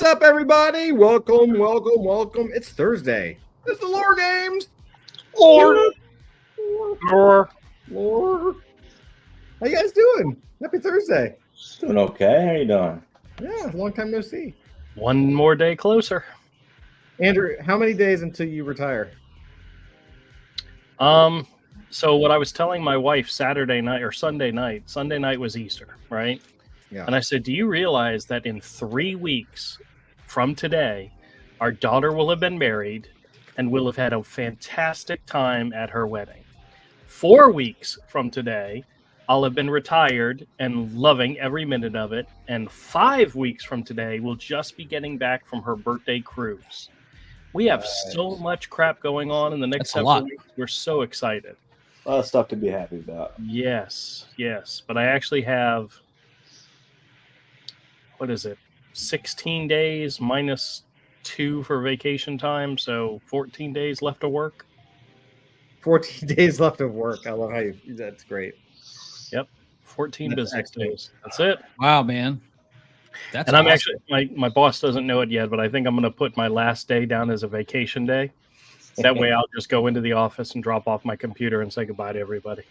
up, everybody? Welcome, welcome, welcome. It's Thursday. It's the Lore Games. Lore. How you guys doing? Happy Thursday. Doing okay. How you doing? Yeah, long time no see. One more day closer. Andrew, how many days until you retire? So what I was telling my wife Saturday night or Sunday night was Easter, right? Yeah. And I said, do you realize that in 3 weeks from today, our daughter will have been married and will have had a fantastic time at her wedding. 4 weeks from today, I'll have been retired and loving every minute of it. And 5 weeks from today, we'll just be getting back from her birthday cruise. We have so much crap going on in the next several weeks. We're so excited. A lot of stuff to be happy about. Yes. But I actually have, 16 days minus 2 for vacation time. So 14 days left of work. 14 days left of work. I love how that's great. Yep. 14 business days. That's it. Wow, man. That's and I'm awesome. actually, my boss doesn't know it yet, but I think I'm going to put my last day down as a vacation day. That way I'll just go into the office and drop off my computer and say goodbye to everybody.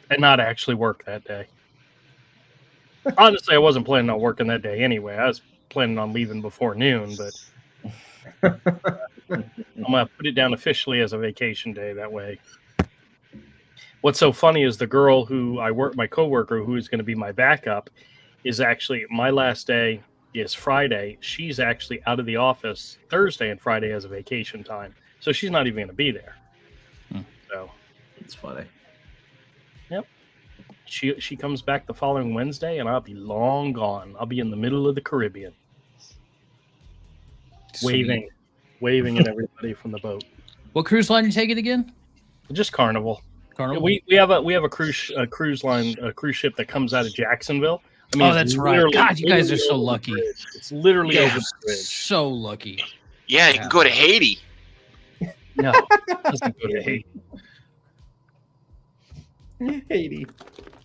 And not actually work that day. Honestly, I wasn't planning on working that day anyway. I was planning on leaving before noon, but I'm going to put it down officially as a vacation day that way. What's so funny is the girl who my coworker, who is going to be my backup, is actually, my last day is Friday. She's actually out of the office Thursday and Friday as a vacation time. So she's not even going to be there. So it's funny. Yep. She comes back the following Wednesday and I'll be long gone. I'll be in the middle of the Caribbean. Sweet. Waving at everybody from the boat. What cruise line you taking again? Just Carnival. Carnival. We have a cruise line, a cruise ship that comes out of Jacksonville. I mean, that's right. God, you guys are so lucky. It's literally over the bridge. So lucky. Yeah, you can go to Haiti. No, it doesn't go to Haiti. Haiti.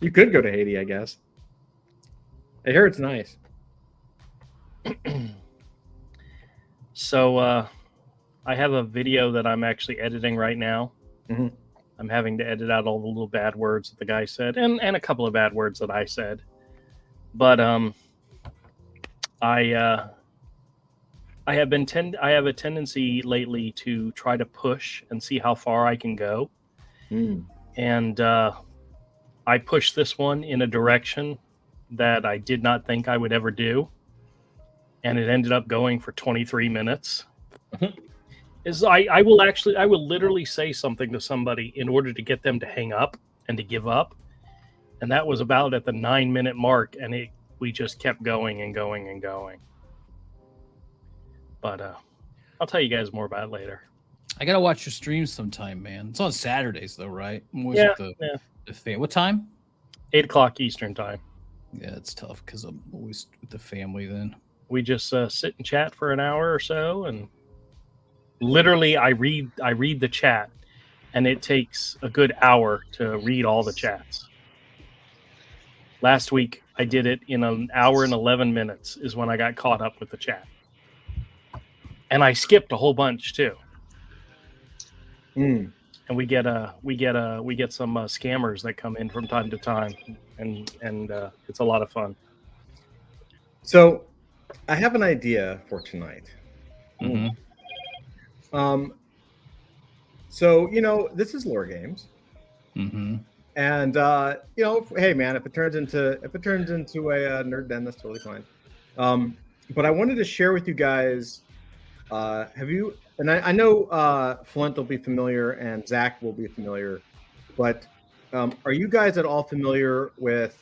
You could go to Haiti, I guess. I hear it's nice. So I have a video that I'm actually editing right now. Mm-hmm. I'm having to edit out all the little bad words that the guy said and a couple of bad words that I said. But I have a tendency lately to try to push and see how far I can go. And I pushed this one in a direction that I did not think I would ever do. And it ended up going for 23 minutes. I will literally say something to somebody in order to get them to hang up and to give up. And that was about at the 9-minute mark, and we just kept going and going and going. But I'll tell you guys more about it later. I gotta watch your streams sometime, man. It's on Saturdays though, right? Yeah. What time? 8:00 Eastern time. Yeah, it's tough because I'm always with the family then. We just sit and chat for an hour or so, and literally I read the chat, and it takes a good hour to read all the chats. Last week, I did it in an hour and 11 minutes is when I got caught up with the chat. And I skipped a whole bunch too. And we get some scammers that come in from time to time, and it's a lot of fun. So I have an idea for tonight. Mm-hmm. So, this is Lore Games. Mm-hmm. And hey man, if it turns into a nerd den, that's totally fine. But I wanted to share with you guys. I know Flint will be familiar and Zach will be familiar, but are you guys at all familiar with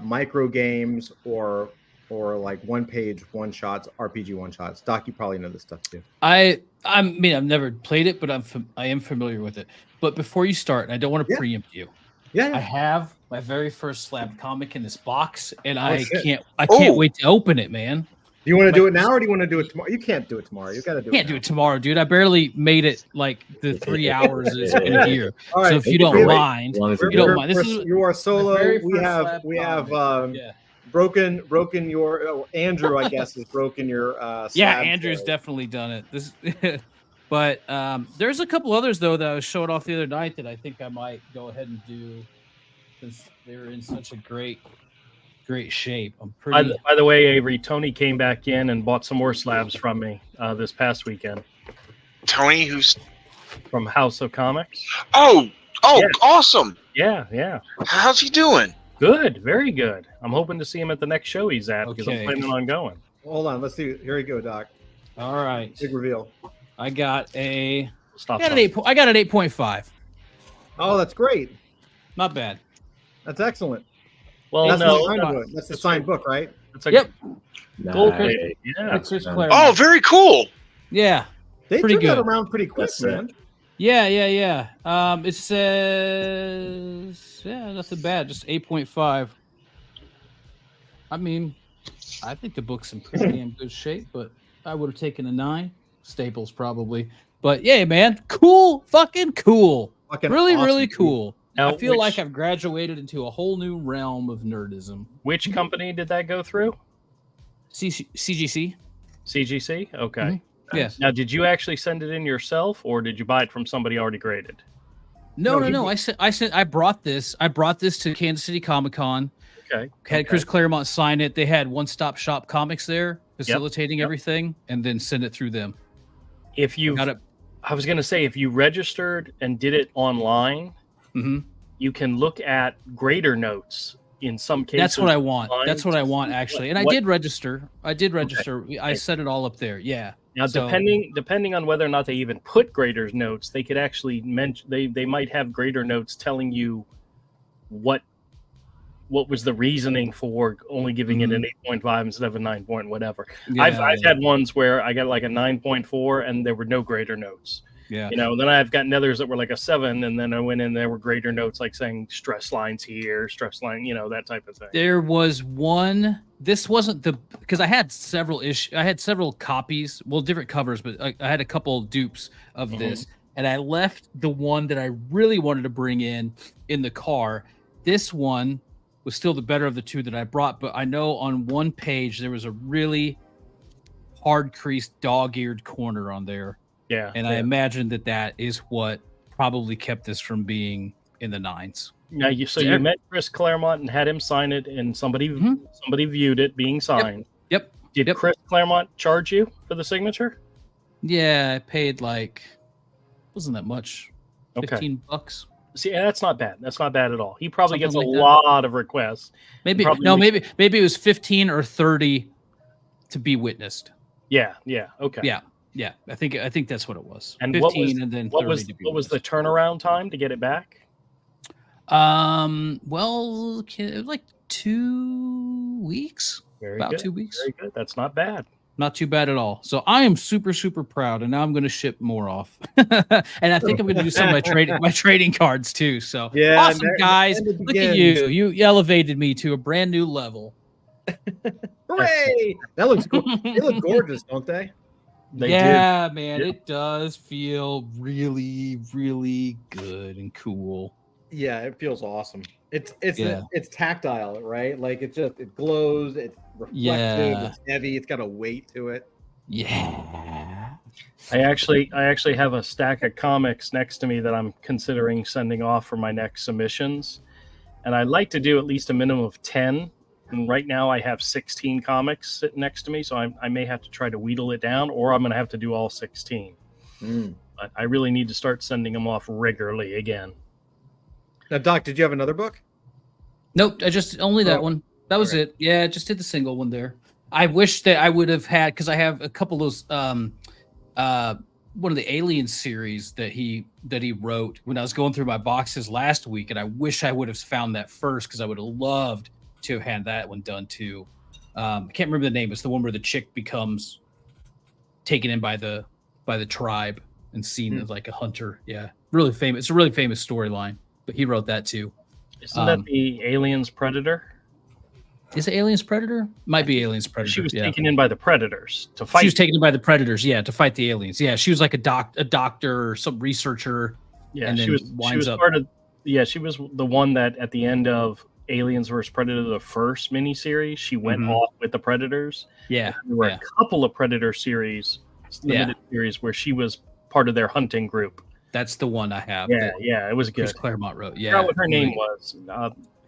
micro games or like one-page one-shots, RPG one-shots? Doc, you probably know this stuff too. I mean, I've never played it, but I am familiar with it. But before you start, and I don't want to preempt you. Yeah. I have my very first slab comic in this box, and I shit. can't wait to open it, man. Do you want to do it now or do you want to do it tomorrow? You can't do it tomorrow. You got to do it. Can't do it tomorrow, dude. I barely made it like the 3 hours is in here. All right. So if you don't mind, you are solo. We have broken your Andrew, I guess, has broken your Yeah, slab Andrew's tray. definitely done it. This, but there's a couple others though that I was showing off the other night that I think I might go ahead and do since they're in such a great shape. I'm By, pretty. by the way, Avery, Tony came back in and bought some more slabs from me this past weekend Tony, who's from House of Comics. oh Yeah. awesome. Yeah. How's he doing? Good, very good. I'm hoping to see him at the next show he's at because Okay. I'm planning on going. Hold on, let's see. Here you go, Doc. All right, Big reveal. I got an Stop. 8.5. Oh, that's great. Not bad. That's excellent. Well, That's no, the signed book. That's the signed book, right? it's a Yep. gold. Nice. Yeah. Chris nice. Claremont. Oh, very cool. Yeah. They Pretty turned that good. around pretty quick, That's man. Yeah. It says, nothing bad, just 8.5. I mean, I think the book's in pretty damn good shape, but I would have taken a 9. Staples probably. But yeah, man, cool, fucking cool. Fucking Really, awesome, really dude. cool. Now, I feel which- like I've graduated into a whole new realm of nerdism. Which company did that go through? CGC? CGC. Okay. Mhm. Yes. Now, did you actually send it in yourself, or did you buy it from somebody already graded? No. No, he- I brought this to Kansas City Comic Con. Okay. Had Chris Claremont sign it. They had One Stop Shop Comics there, facilitating Yep. everything, and then send it through them. If you, Got it. I was going to say, if you registered and did it online, hmm you can look at grader notes in some cases. That's what I want. online That's what I to want see actually. And what- I did register. I set it all up there. Yeah. Now, So- depending on whether or not they even put graders notes, they could actually mention they might have grader notes telling you what was the reasoning for only giving it an 8.5 instead of a 9 point whatever. I've had ones where I got like a 9.4 and there were no grader notes. Yeah. You know, then I've gotten others that were like a 7, and then I went in there were grader notes like saying stress lines here, stress line, you know, that type of thing. There was one. This wasn't the because I had several I had several copies, well, different covers, but I had a couple dupes of this, and I left the one that I really wanted to bring in the car. This one was still the better of the two that I brought, but I know on one page there was a really hard creased dog-eared corner on there, Yeah. and I imagine that is what probably kept this from being in the 9s. Now you Yeah. met Chris Claremont and had him sign it, and somebody Mhm. viewed it being signed. Yep. Did Yep. Chris Claremont charge you for the signature? Yeah, I paid like wasn't that much. Okay. $15. See, that's not bad. That's not bad at all. He probably Something gets a like that. lot of requests. Maybe Probably no, makes- maybe it was 15 or 30 to be witnessed. Yeah. Okay. Yeah. I think that's what it was. And 15 what was and then 30 what was to be what was the witnessed. turnaround time to get it back? Well, it was like 2 weeks. Very About good. 2 weeks. Very good. That's not bad. Not too bad at all. So I am super, super proud, and now I'm going to ship more off. And I think I'm going to do some of my trading cards too. So Yeah, awesome, there- guys! and it Look at begins. you elevated me to a brand new level. Hooray! That looks cool. They look gorgeous, don't they? They Yeah, man, Yeah. it does feel really, really good and cool. Yeah, it feels awesome. It's Yeah. it's tactile, right? Like it glows, it's reflective, Yeah. it's heavy, it's got a weight to it. Yeah. I actually have a stack of comics next to me that I'm considering sending off for my next submissions, and I'd like to do at least a minimum of 10. And right now I have 16 comics sitting next to me, so I may have to try to wheedle it down, or I'm going to have to do all 16. But I really need to start sending them off regularly again. Now, Doc, did you have another book? Nope, I just only that Oh, one. That was okay. it. Yeah, just did the single one there. I wish that I would have had because I have a couple of those one of the Alien series that he wrote when I was going through my boxes last week, and I wish I would have found that first because I would have loved to have had that one done too. I can't remember the name. It's the one where the chick becomes taken in by the tribe and seen as like a hunter. Yeah, really famous. It's a really famous storyline. But he wrote that too. Isn't that the Aliens Predator? Is it Aliens Predator? Might be Aliens Predator. She was yeah. taken in by the Predators to fight. She was taken in by the Predators, yeah, to fight the aliens. Yeah, she was like a doctor or some researcher. Yeah, and she then was winds up. part of. Yeah, she was the one that at the end of Aliens vs Predator, the first miniseries. She went Mhm. off with the Predators. Yeah. There were Yeah. a couple of Predator series, limited series, where she was part of their hunting group. That's the one I have. Yeah, that yeah, it was good. Chris Claremont wrote. I Yeah. forgot what her name really- was.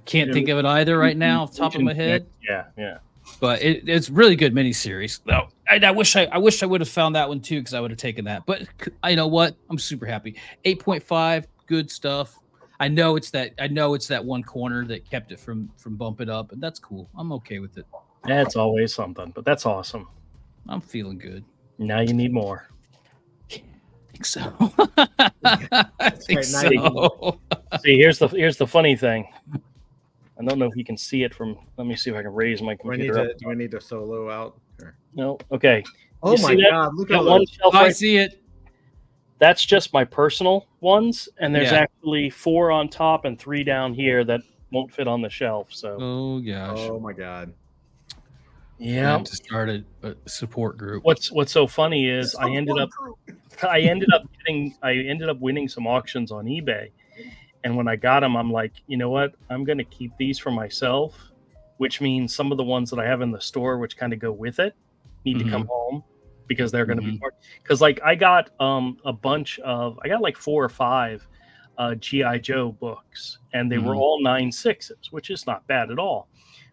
Can't think of it either right now off the top of my head. Yeah, yeah. But it's really good miniseries. No, I wish I would have found that one too, because I would have taken that. But I know what, I'm super happy. 8.5, good stuff. I know it's that one corner that kept it from bumping up, and that's cool. I'm okay with it. That's always something, but that's awesome. I'm feeling good. Now you need more. I think so. I think right, now so. See, here's the funny thing. I don't know if you can see it from. Let me see if I can raise my Do I need computer up. to, do I need to solo out? Or- No, okay. Oh You my see that? God! Look at Got all one those. shelf I right. see it. That's just my personal ones, and there's Yeah. actually 4 on top and 3 down here that won't fit on the shelf. So Oh gosh. Oh my God! I yeah. have to start a support group. What's so funny is I ended up winning some auctions on eBay, and when I got them, I'm like, you know what? I'm going to keep these for myself, which means some of the ones that I have in the store, which kind of go with it, need to come home because they're going to be part. Because like I got a bunch of, I got like 4 or 5 GI Joe books, and they were all 9.6s, which is not bad at all.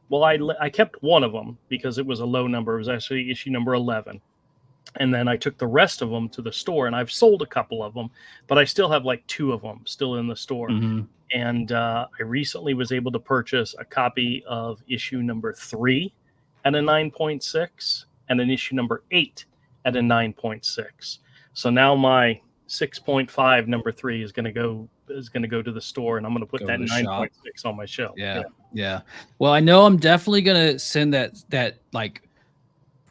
Well, I kept one of them because it was a low number. It was actually issue number 11. And then I took the rest of them to the store, and I've sold a couple of them, but I still have like 2 of them still in the store. Mhm. And I recently was able to purchase a copy of issue number 3 at a 9.6 and an issue number 8 at a 9.6. So now my 6.5 number 3 is going to go to the store, and I'm going to put Go that to the shop. 9.6 on my shelf. Yeah. Well, I know I'm definitely gonna send that like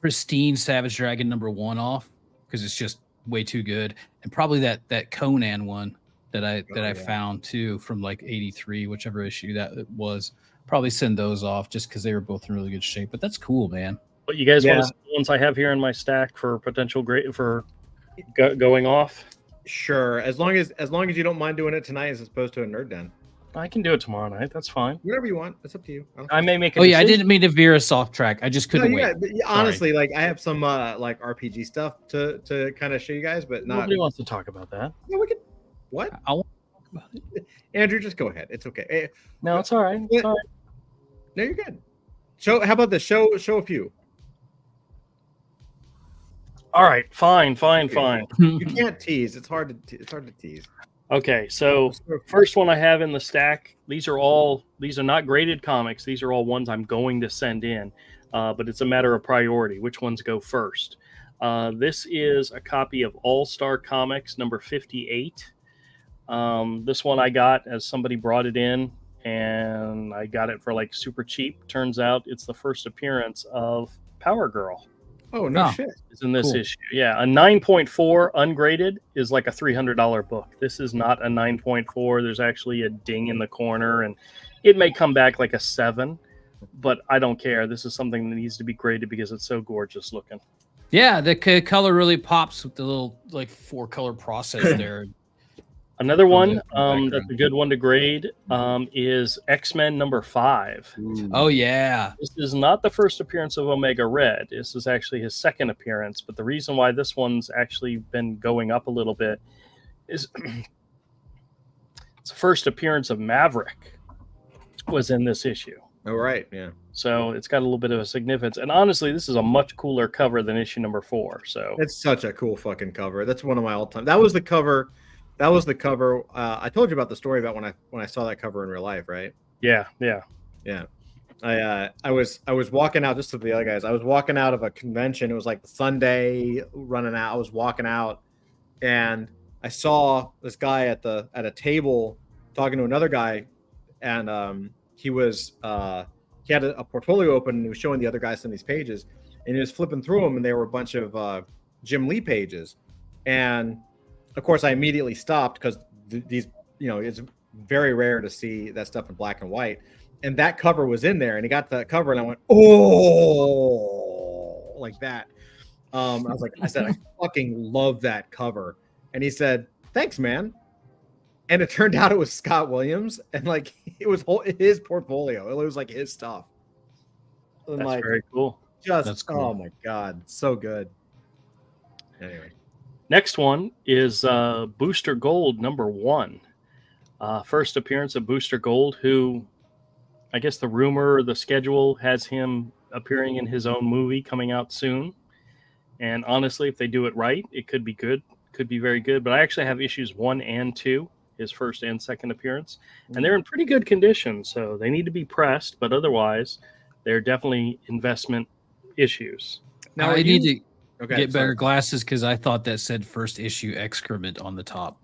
pristine Savage Dragon #1 off because it's just way too good, and probably that Conan one that I yeah. found too from like '83, whichever issue that it was. Probably send those off just because they were both in really good shape. But that's cool, man. But you guys Yeah. want to see the ones I have here in my stack for potential going off? Sure, as long as you don't mind doing it tonight as opposed to a nerd den. I can do it tomorrow night. That's fine. Whatever you want. It's up to you. I don't I may make a Oh yeah, I decision. didn't mean to veer us off track. I just couldn't No, wait. yeah, but yeah, honestly, like I have some like RPG stuff to kind of show you guys, but not. Nobody wants to talk about that. No, we could. What? I want to talk about it. Andrew, just go ahead. It's okay. Eh, No, it's all right. It's all right. no, you're good. Show. How about this? Show a few. All right. Fine. You can't tease. It's hard to tease. Okay. So first one I have in the stack. These are not graded comics. These are all ones I'm going to send in, but it's a matter of priority. Which ones go first? This is a copy of All Star Comics number 58. This one I got as somebody brought it in, and I got it for like super cheap. Turns out it's the first appearance of Power Girl. Oh no Oh. shit. Is in this Cool. issue. Yeah, a 9.4 ungraded is like a $300 book. This is not a 9.4. There's actually a ding in the corner, and it may come back like a 7, but I don't care. This is something that needs to be graded because it's so gorgeous looking. Yeah, the color really pops with the little like 4-color process there. Another one in the background. that's a good one to grade is X-Men number 5. Oh yeah. This is not the first appearance of Omega Red. This is actually his second appearance, but the reason why this one's actually been going up a little bit is it's the first appearance of Maverick was in this issue. Oh right. Yeah. So it's got a little bit of a significance. And honestly, this is a much cooler cover than issue number 4. So It's such a cool fucking cover. That's one of my all-time. That was the cover. I told you about the story about when I saw that cover in real life, right? yeah. I was walking out, just to the other guys. I was walking out of a convention. It was like Sunday, running out. I was walking out, and I saw this guy at a table talking to another guy, and he had a portfolio open, and he was showing the other guys some of these pages, and he was flipping through them, and there were a bunch of Jim Lee pages, and of course I immediately stopped because these, it's very rare to see that stuff in black and white. And that cover was in there, and he got the cover, and I went, oh, like that. I said, I fucking love that cover. And he said, thanks, man. And it turned out it was Scott Williams, and like it was his portfolio. It was like his stuff. And That's like very cool. That's cool. oh my god, so good. Anyway, Next one is Booster Gold #1. First appearance of Booster Gold, who I guess the rumor or the schedule has him appearing in his own movie coming out soon. And honestly, if they do it right, it could be good, could be very good. But I actually have issues 1 and 2, his first and second appearance, and they're in pretty good condition. So they need to be pressed, but otherwise, they're definitely investment issues. now I need to okay, get sorry. better glasses because I thought that said first issue excrement on the top.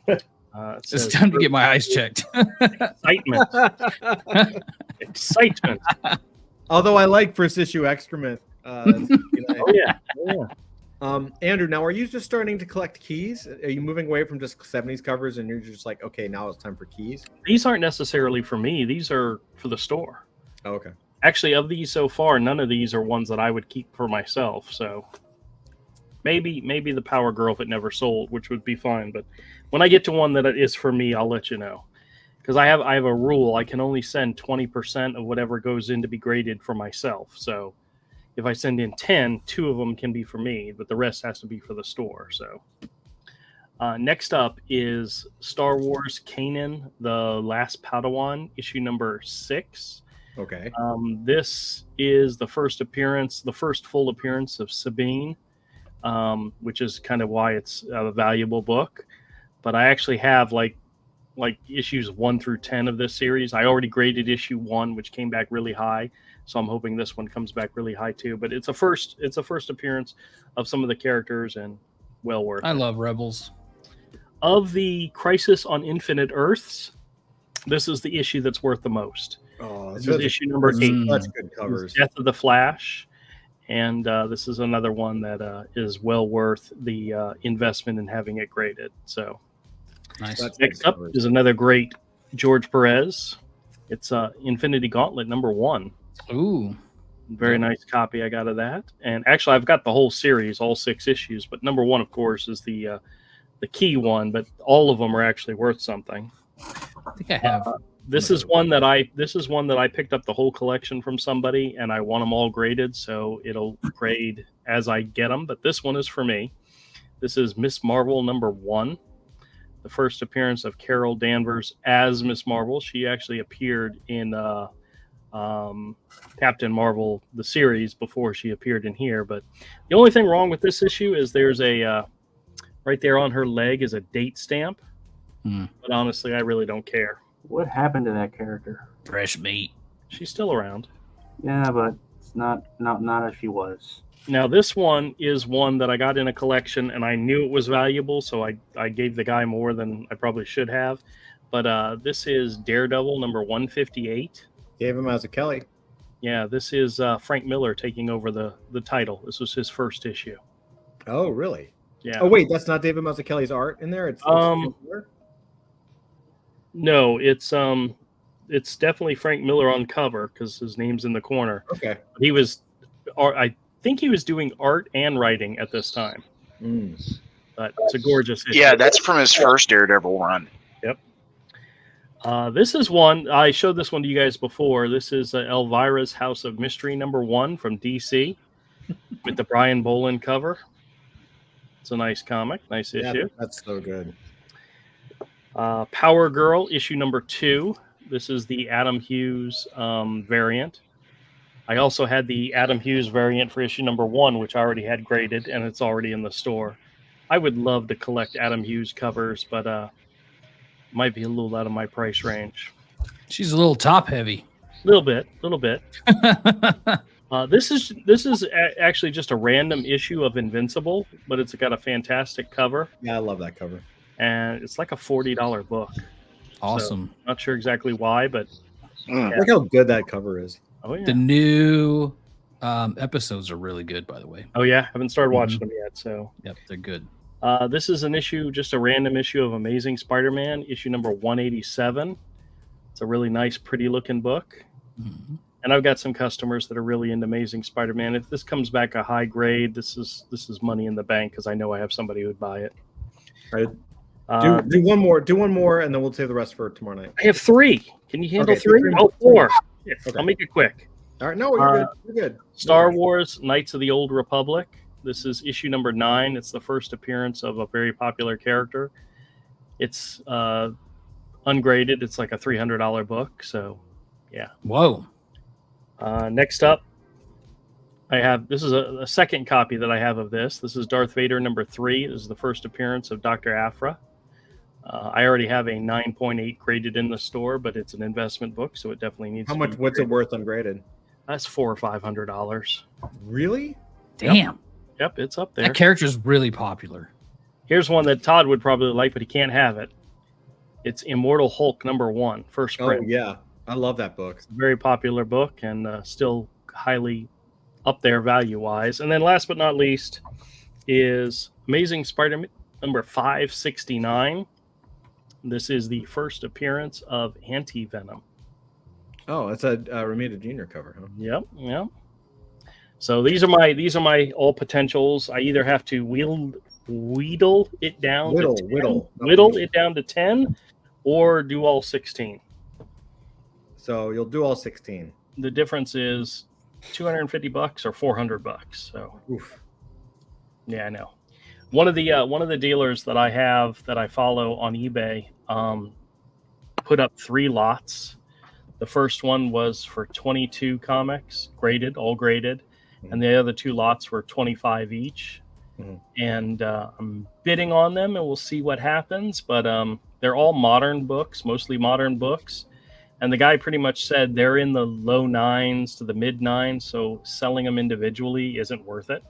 It It's says time to get my eyes checked. excitement. Excitement. Although I like first issue excrement. Oh yeah. Andrew, now are you just starting to collect keys? Are you moving away from just 70s covers and you're just like, okay, now it's time for keys? These aren't necessarily for me. These are for the store. Oh, okay. Actually, of these so far, none of these are ones that I would keep for myself. So maybe the Power Girl if it never sold, which would be fine. But when I get to one that is for me, I'll let you know. Because I have a rule. I can only send 20% of whatever goes in to be graded for myself. So if I send in 10, 2 of them can be for me, but the rest has to be for the store. So next up is Star Wars Kanan, The Last Padawan, issue number 6. Okay. This is the first full appearance of Sabine, which is kind of why it's a valuable book. But I actually have like issues 1 through 10 of this series. I already graded issue 1, which came back really high. So I'm hoping this one comes back really high too. But it's a first appearance of some of the characters, and well worth I it. love Rebels. Of the Crisis on Infinite Earths, this is the issue that's worth the most. Oh, This is issue number 8. Such good covers. Death of the Flash, and this is another one that is well worth the investment in having it graded. So Nice. That's next good up covers. is another great George Perez. It's Infinity Gauntlet #1. Ooh. Very nice copy I got of that. And actually, I've got the whole series, all 6 issues. But #1, of course, is the key one. But all of them are actually worth something. I think I have. This is one that I picked up the whole collection from somebody, and I want them all graded, so it'll grade as I get them. But this one is for me. This is Miss Marvel #1, the first appearance of Carol Danvers as Miss Marvel. She actually appeared in Captain Marvel, the series, before she appeared in here. But the only thing wrong with this issue is there's a right there on her leg is a date stamp. But honestly, I really don't care. What happened to that character? Fresh meat. She's still around. Yeah, but it's not as she was. Now, this one is one that I got in a collection, and I knew it was valuable, so I gave the guy more than I probably should have. But this is Daredevil #158. Gave him as a Kelly. Yeah, this is Frank Miller taking over the title. This was his first issue. Oh, really? Yeah. Oh, wait, that's not David Mazzucchelli's art in there? It's No, it's definitely Frank Miller on cover because his name's in the corner. okay. He was, I think he was doing art and writing at this time. But it's a gorgeous issue. Yeah, that's from his first Daredevil run. This is one, I showed this one to you guys before. This is Elvira's House of Mystery #1 from DC with the Brian Boland cover. It's a nice comic, nice Yeah, issue. that's so good. Power Girl issue #2. This is the Adam Hughes variant. I also had the Adam Hughes variant for issue #1, which I already had graded, and it's already in the store. I would love to collect Adam Hughes covers, but might be a little out of my price range. She's a little top heavy. Little bit. This is actually just a random issue of Invincible, but it's got a fantastic cover, Yeah, I love that cover. and it's like a $40 book. Awesome. Not sure exactly why, but Look how good that cover is. oh yeah, The new episodes are really good, by the way. oh yeah, haven't started watching them yet. So Yep, they're good. this is an issue, just a random issue of Amazing Spider-Man, issue #187. It's a really nice, pretty looking book. Mhm. And I've got some customers that are really into Amazing Spider-Man. If this comes back a high grade, this is money in the bank because I know I have somebody who would buy it. Right. Do one more. Do one more, and then we'll save the rest for tomorrow night. I have 3. Can you handle Okay, 3? three Oh, more. 4. Yeah, Okay. I'll make it quick. All right. No, you're good. You're good. Star Wars Knights of the Old Republic. This is issue number 9. It's the first appearance of a very popular character. It's ungraded. It's like a $300 book. So, yeah. Whoa. Next up, I have this is a second copy that I have of this. This is Darth Vader number 3. This is the first appearance of Dr. Aphra. I already have a 9.8 graded in the store, but it's an investment book, so it definitely needs. How to much? be What's it graded. worth ungraded? That's $400 or $500. Really? Damn. Yep, it's up there. That character's really popular. Here's one that Todd would probably like, but he can't have it. It's Immortal Hulk number 1, first Oh print. yeah, I love that book. It's a very popular book and still highly up there value-wise. And then last but not least is Amazing Spider-Man number 569. This is the first appearance of Anti-Venom. Oh, it's a Ramita Jr. cover, huh? Yep. So these are my all potentials. I either have to wheedle it down to 10, whittle it down to 10, or do all 16. So you'll do all 16. The difference is $250 or $400. So Oof. yeah, I know. One of the dealers that I have that I follow on eBay put up 3 lots. The first one was for 22 comics, all graded, and the other 2 lots were 25 each. Mhm. And I'm bidding on them, and we'll see what happens. But they're all modern books, mostly modern books. And the guy pretty much said they're in the low 9s to the mid 9s, so selling them individually isn't worth it.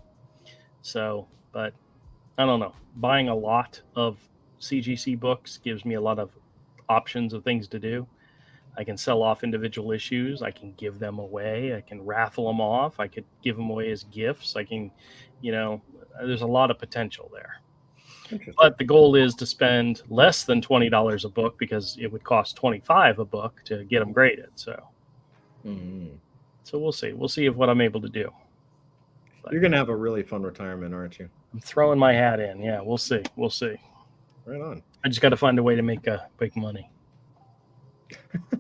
So, but I don't know. Buying a lot of CGC books gives me a lot of options of things to do. I can sell off individual issues. I can give them away. I can raffle them off. I could give them away as gifts. I can, there's a lot of potential there. Interesting. But the goal is to spend less than $20 a book because it would cost $25 a book to get them graded. So we'll see. We'll see what I'm able to do. But You're gonna have a really fun retirement, aren't you? I'm throwing my hat in. Yeah, we'll see. We'll see. Right on. I just got to find a way to make money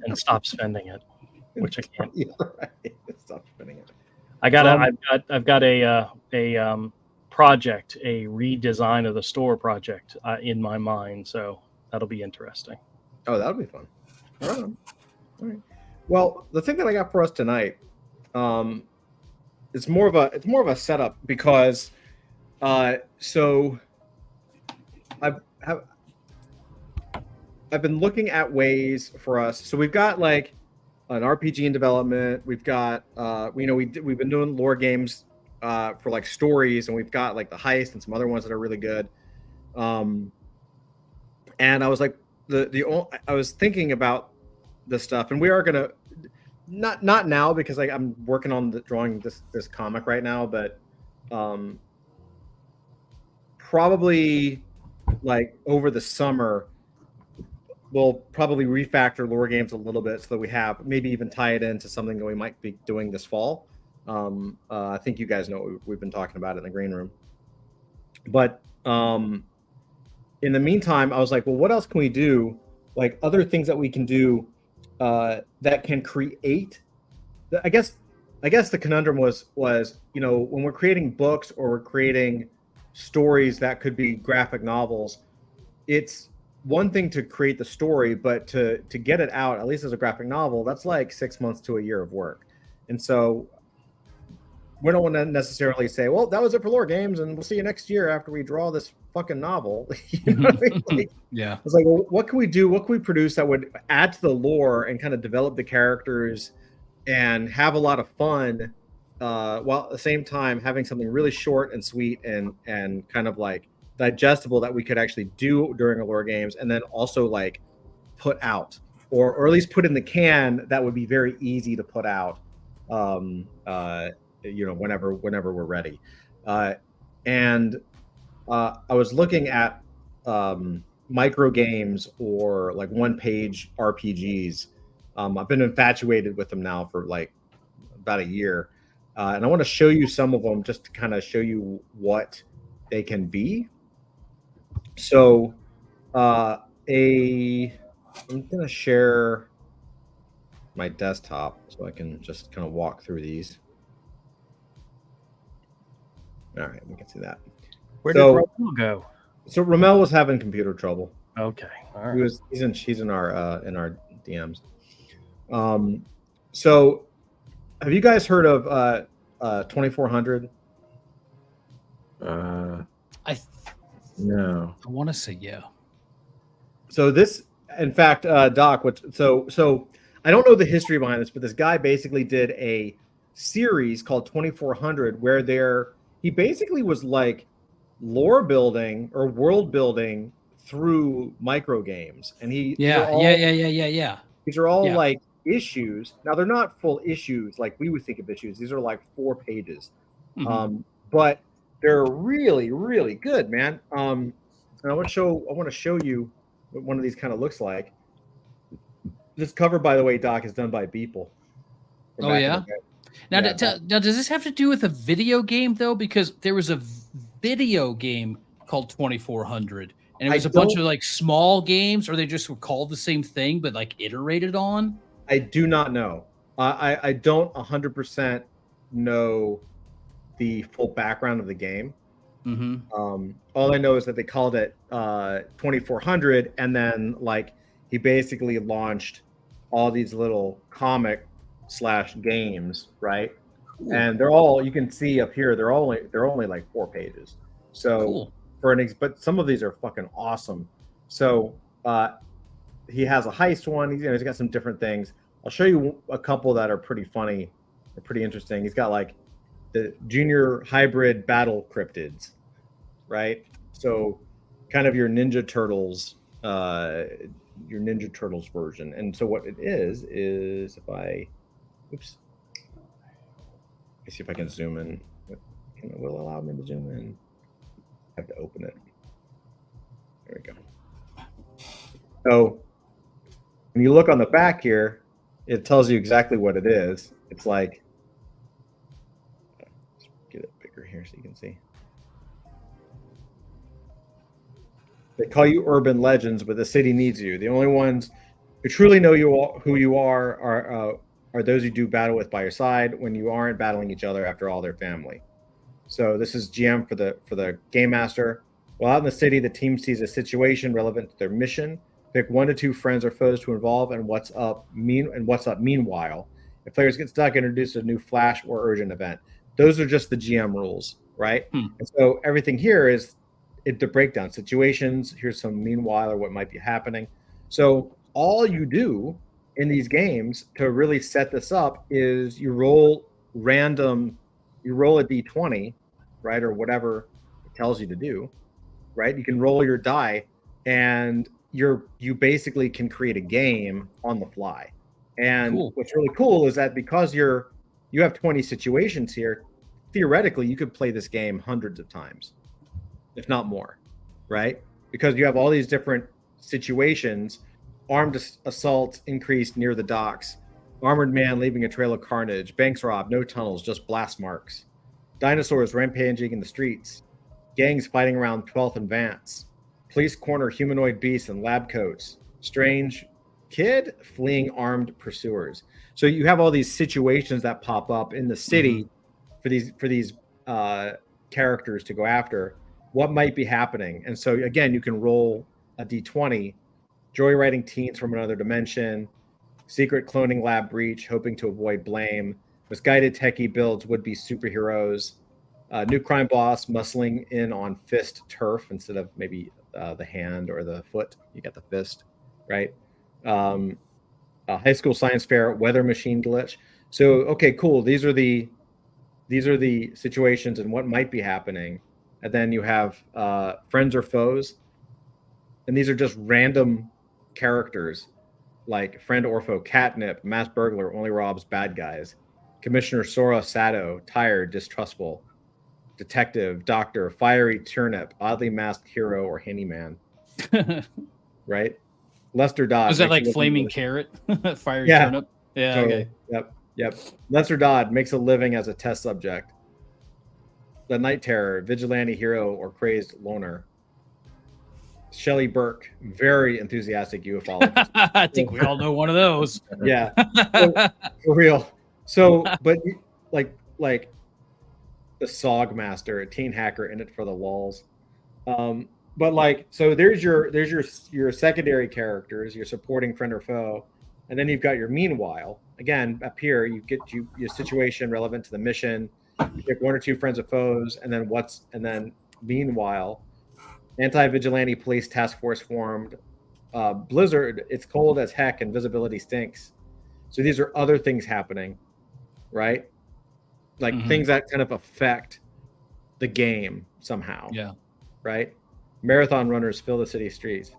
and stop spending it, which I can't. Yeah, right. Stop spending it. I've got a project, a redesign of the store project in my mind, so that'll be interesting. Oh, that'll be fun. Right on. All right. Well, the thing that I got for us tonight, it's more of a setup because, so I've been looking at ways for us. So we've got like an RPG in development. We've got we've been doing lore games for like stories, and we've got like the Heist and some other ones that are really good. And I was like, I was thinking about this stuff, and we are gonna not now because I'm working on drawing this comic right now, but probably like over the summer we'll probably refactor lore games a little bit so that we have maybe even tie it into something that we might be doing this fall. I think you guys know we've been talking about it in the green room. But in the meantime, I was like, well, what else can we do? Like other things that we can do that can create. I guess the conundrum was when we're creating books or we're creating stories that could be graphic novels, it's one thing to create the story, but to get it out, at least as a graphic novel, that's like 6 months to a year of work. And so we don't want to necessarily say, well, that was it for lore games, and we'll see you next year after we draw this fucking novel. You know what I mean? Like, yeah. I was like, well, what can we do? What can we produce that would add to the lore and kind of develop the characters and have a lot of fun, while at the same time having something really short and sweet and kind of like digestible that we could actually do during our lore games, and then also like put out or at least put in the can that would be very easy to put out whenever we're ready. And I was looking at micro games or like one-page RPGs. I've been infatuated with them now for like about a year, and I want to show you some of them just to kind of show you what they can be. So I'm gonna share my desktop so I can just kind of walk through these. All right, we can see that. Where So- did Raul go? So Ramel was having computer trouble. Okay, all right. He's in our DMs. So have you guys heard of 2400? I No. want to say yeah. So this, in fact, Doc, so I don't know the history behind this, but this guy basically did a series called 2400 where he basically was like lore building or world building through micro games, and Yeah. These are all Yeah. like issues. Now they're not full issues like we would think of issues. These are like 4 pages, Mhm. but they're really, really good, man. And I want to show you what one of these kind of looks like. This cover, by the way, Doc, is done by Beeple. from Oh, back in yeah? the day. Now, Yeah, now, does this have to do with a video game though? Because there was a video game called 2400, and it I was a bunch don't- of like small games, or they just were called the same thing but like iterated on. I do not know. I don't 100% know the full background of the game. Mm-hmm. All I know is that they called it 2400, and then like he basically launched all these little comic / games, right? And they're all, you can see up here, they're only like 4 pages. So Cool. but some of these are fucking awesome. So he has a heist one. He's got some different things. I'll show you a couple that are pretty funny, or pretty interesting. He's got like the junior hybrid battle cryptids, right? So kind of your Ninja Turtles version. And so what it is if I, oops, let me see if I can zoom in. It will allow me to zoom in. I have to open it. There we go. So when you look on the back here, it tells you exactly what it is. It's like, let's get it bigger here so you can see. They call you urban legends, but the city needs you. The only ones who truly know who you are those you do battle with by your side when you aren't battling each other. After all, their family. So this is GM for the game master. While out in the city, the team sees a situation relevant to their mission. Pick 1 to 2 friends or foes to involve, and what's up. Meanwhile, if players get stuck, introduce a new flash or urgent event. Those are just the GM rules, right? And so everything here is the breakdown situations. Here's some meanwhile or what might be happening. So all you do in these games to really set this up is you roll a d20, right, or whatever it tells you to do, right? You can roll your die, and you basically can create a game on the fly. And what's really cool is that because you have 20 situations here, theoretically you could play this game hundreds of times, if not more, right? Because you have all these different situations. Armed assaults increased near the docks. Armored man leaving a trail of carnage. Banks robbed, no tunnels, just blast marks. Dinosaurs rampaging in the streets. Gangs fighting around 12th and Vance. Police corner humanoid beasts in lab coats. Strange kid fleeing armed pursuers. So you have all these situations that pop up in the city for these characters to go after. What might be happening? And so again, you can roll a d20. Joyriding teens from another dimension. Secret cloning lab breach, hoping to avoid blame. Misguided techie builds would-be superheroes. New crime boss muscling in on fist turf instead of maybe the hand or the foot. You got the fist, right? High school science fair, weather machine glitch. So okay, cool. These are the situations and what might be happening. And then you have friends or foes, and these are just random characters like friend or foe. Catnip, mass burglar, only robs bad guys. Commissioner Sora Sato, tired, distrustful. Detective, doctor, fiery turnip, oddly masked hero or handyman. Right? Lester Dodd. Was that makes like a flaming living- carrot? Fiery Yeah. turnip? Yeah, Totally. okay. Yep. Lester Dodd makes a living as a test subject. The Night Terror, vigilante hero or crazed loner. Shelley Burke, very enthusiastic ufologist. I think we all know one of those. Yeah, for real. So, but like the SOG master, a teen hacker in it for the lulz. But like, so there's your secondary characters, your supporting friend or foe, and then you've got your meanwhile. Again, up here you get your situation relevant to the mission. You pick one or two friends or foes, and then meanwhile, anti-vigilante police task force formed. Blizzard, it's cold as heck and visibility stinks. So these are other things happening, right? Like things that kind of affect the game somehow. Yeah. Right? Marathon runners fill the city streets.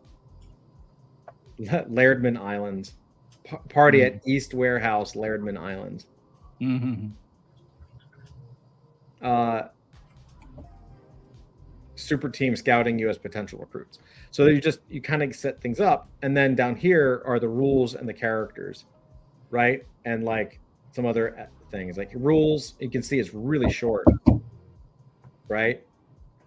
Lairdman Islands. Party at East Warehouse, Lairdman Islands. Super team scouting U.S. potential recruits. So you kind of set things up, and then down here are the rules and the characters, right? And like some other things, like rules. You can see it's really short, right?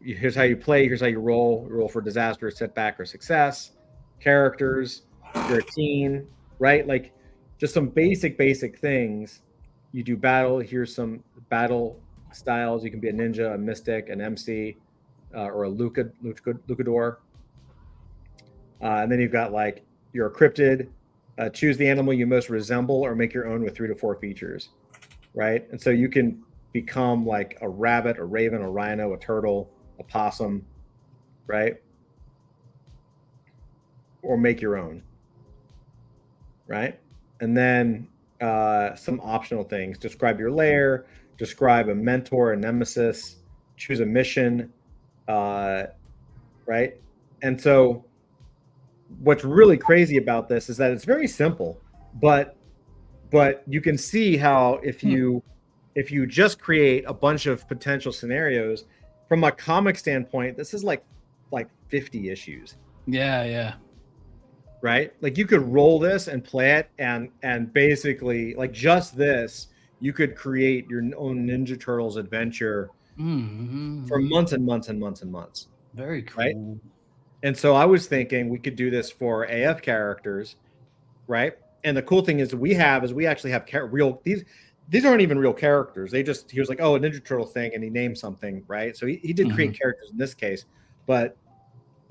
Here's how you play. Here's how you roll. Roll for disaster, setback, or success. Characters. You're a teen, right? Like just some basic things. You do battle. Here's some battle styles. You can be a ninja, a mystic, an MC, or a luchador. And then you've got like you're a cryptid. Choose the animal you most resemble or make your own with 3 to 4 features, right? And so you can become like a rabbit, a raven, a rhino, a turtle, a possum, right? Or make your own, right? And then some optional things. Describe your lair, describe a mentor, a nemesis, choose a mission, right? And so what's really crazy about this is that it's very simple, but you can see how if you just create a bunch of potential scenarios from a comic standpoint, this is like 50 issues. Yeah. Right? Like you could roll this and play it and basically like just this, you could create your own Ninja Turtles adventure for months and months and months and months. Very cool. Right? And so I was thinking we could do this for AF characters, right? And the cool thing is we actually have real these aren't even real characters. He was like, oh, a Ninja Turtle thing, and he named something, right? So he did create characters in this case, but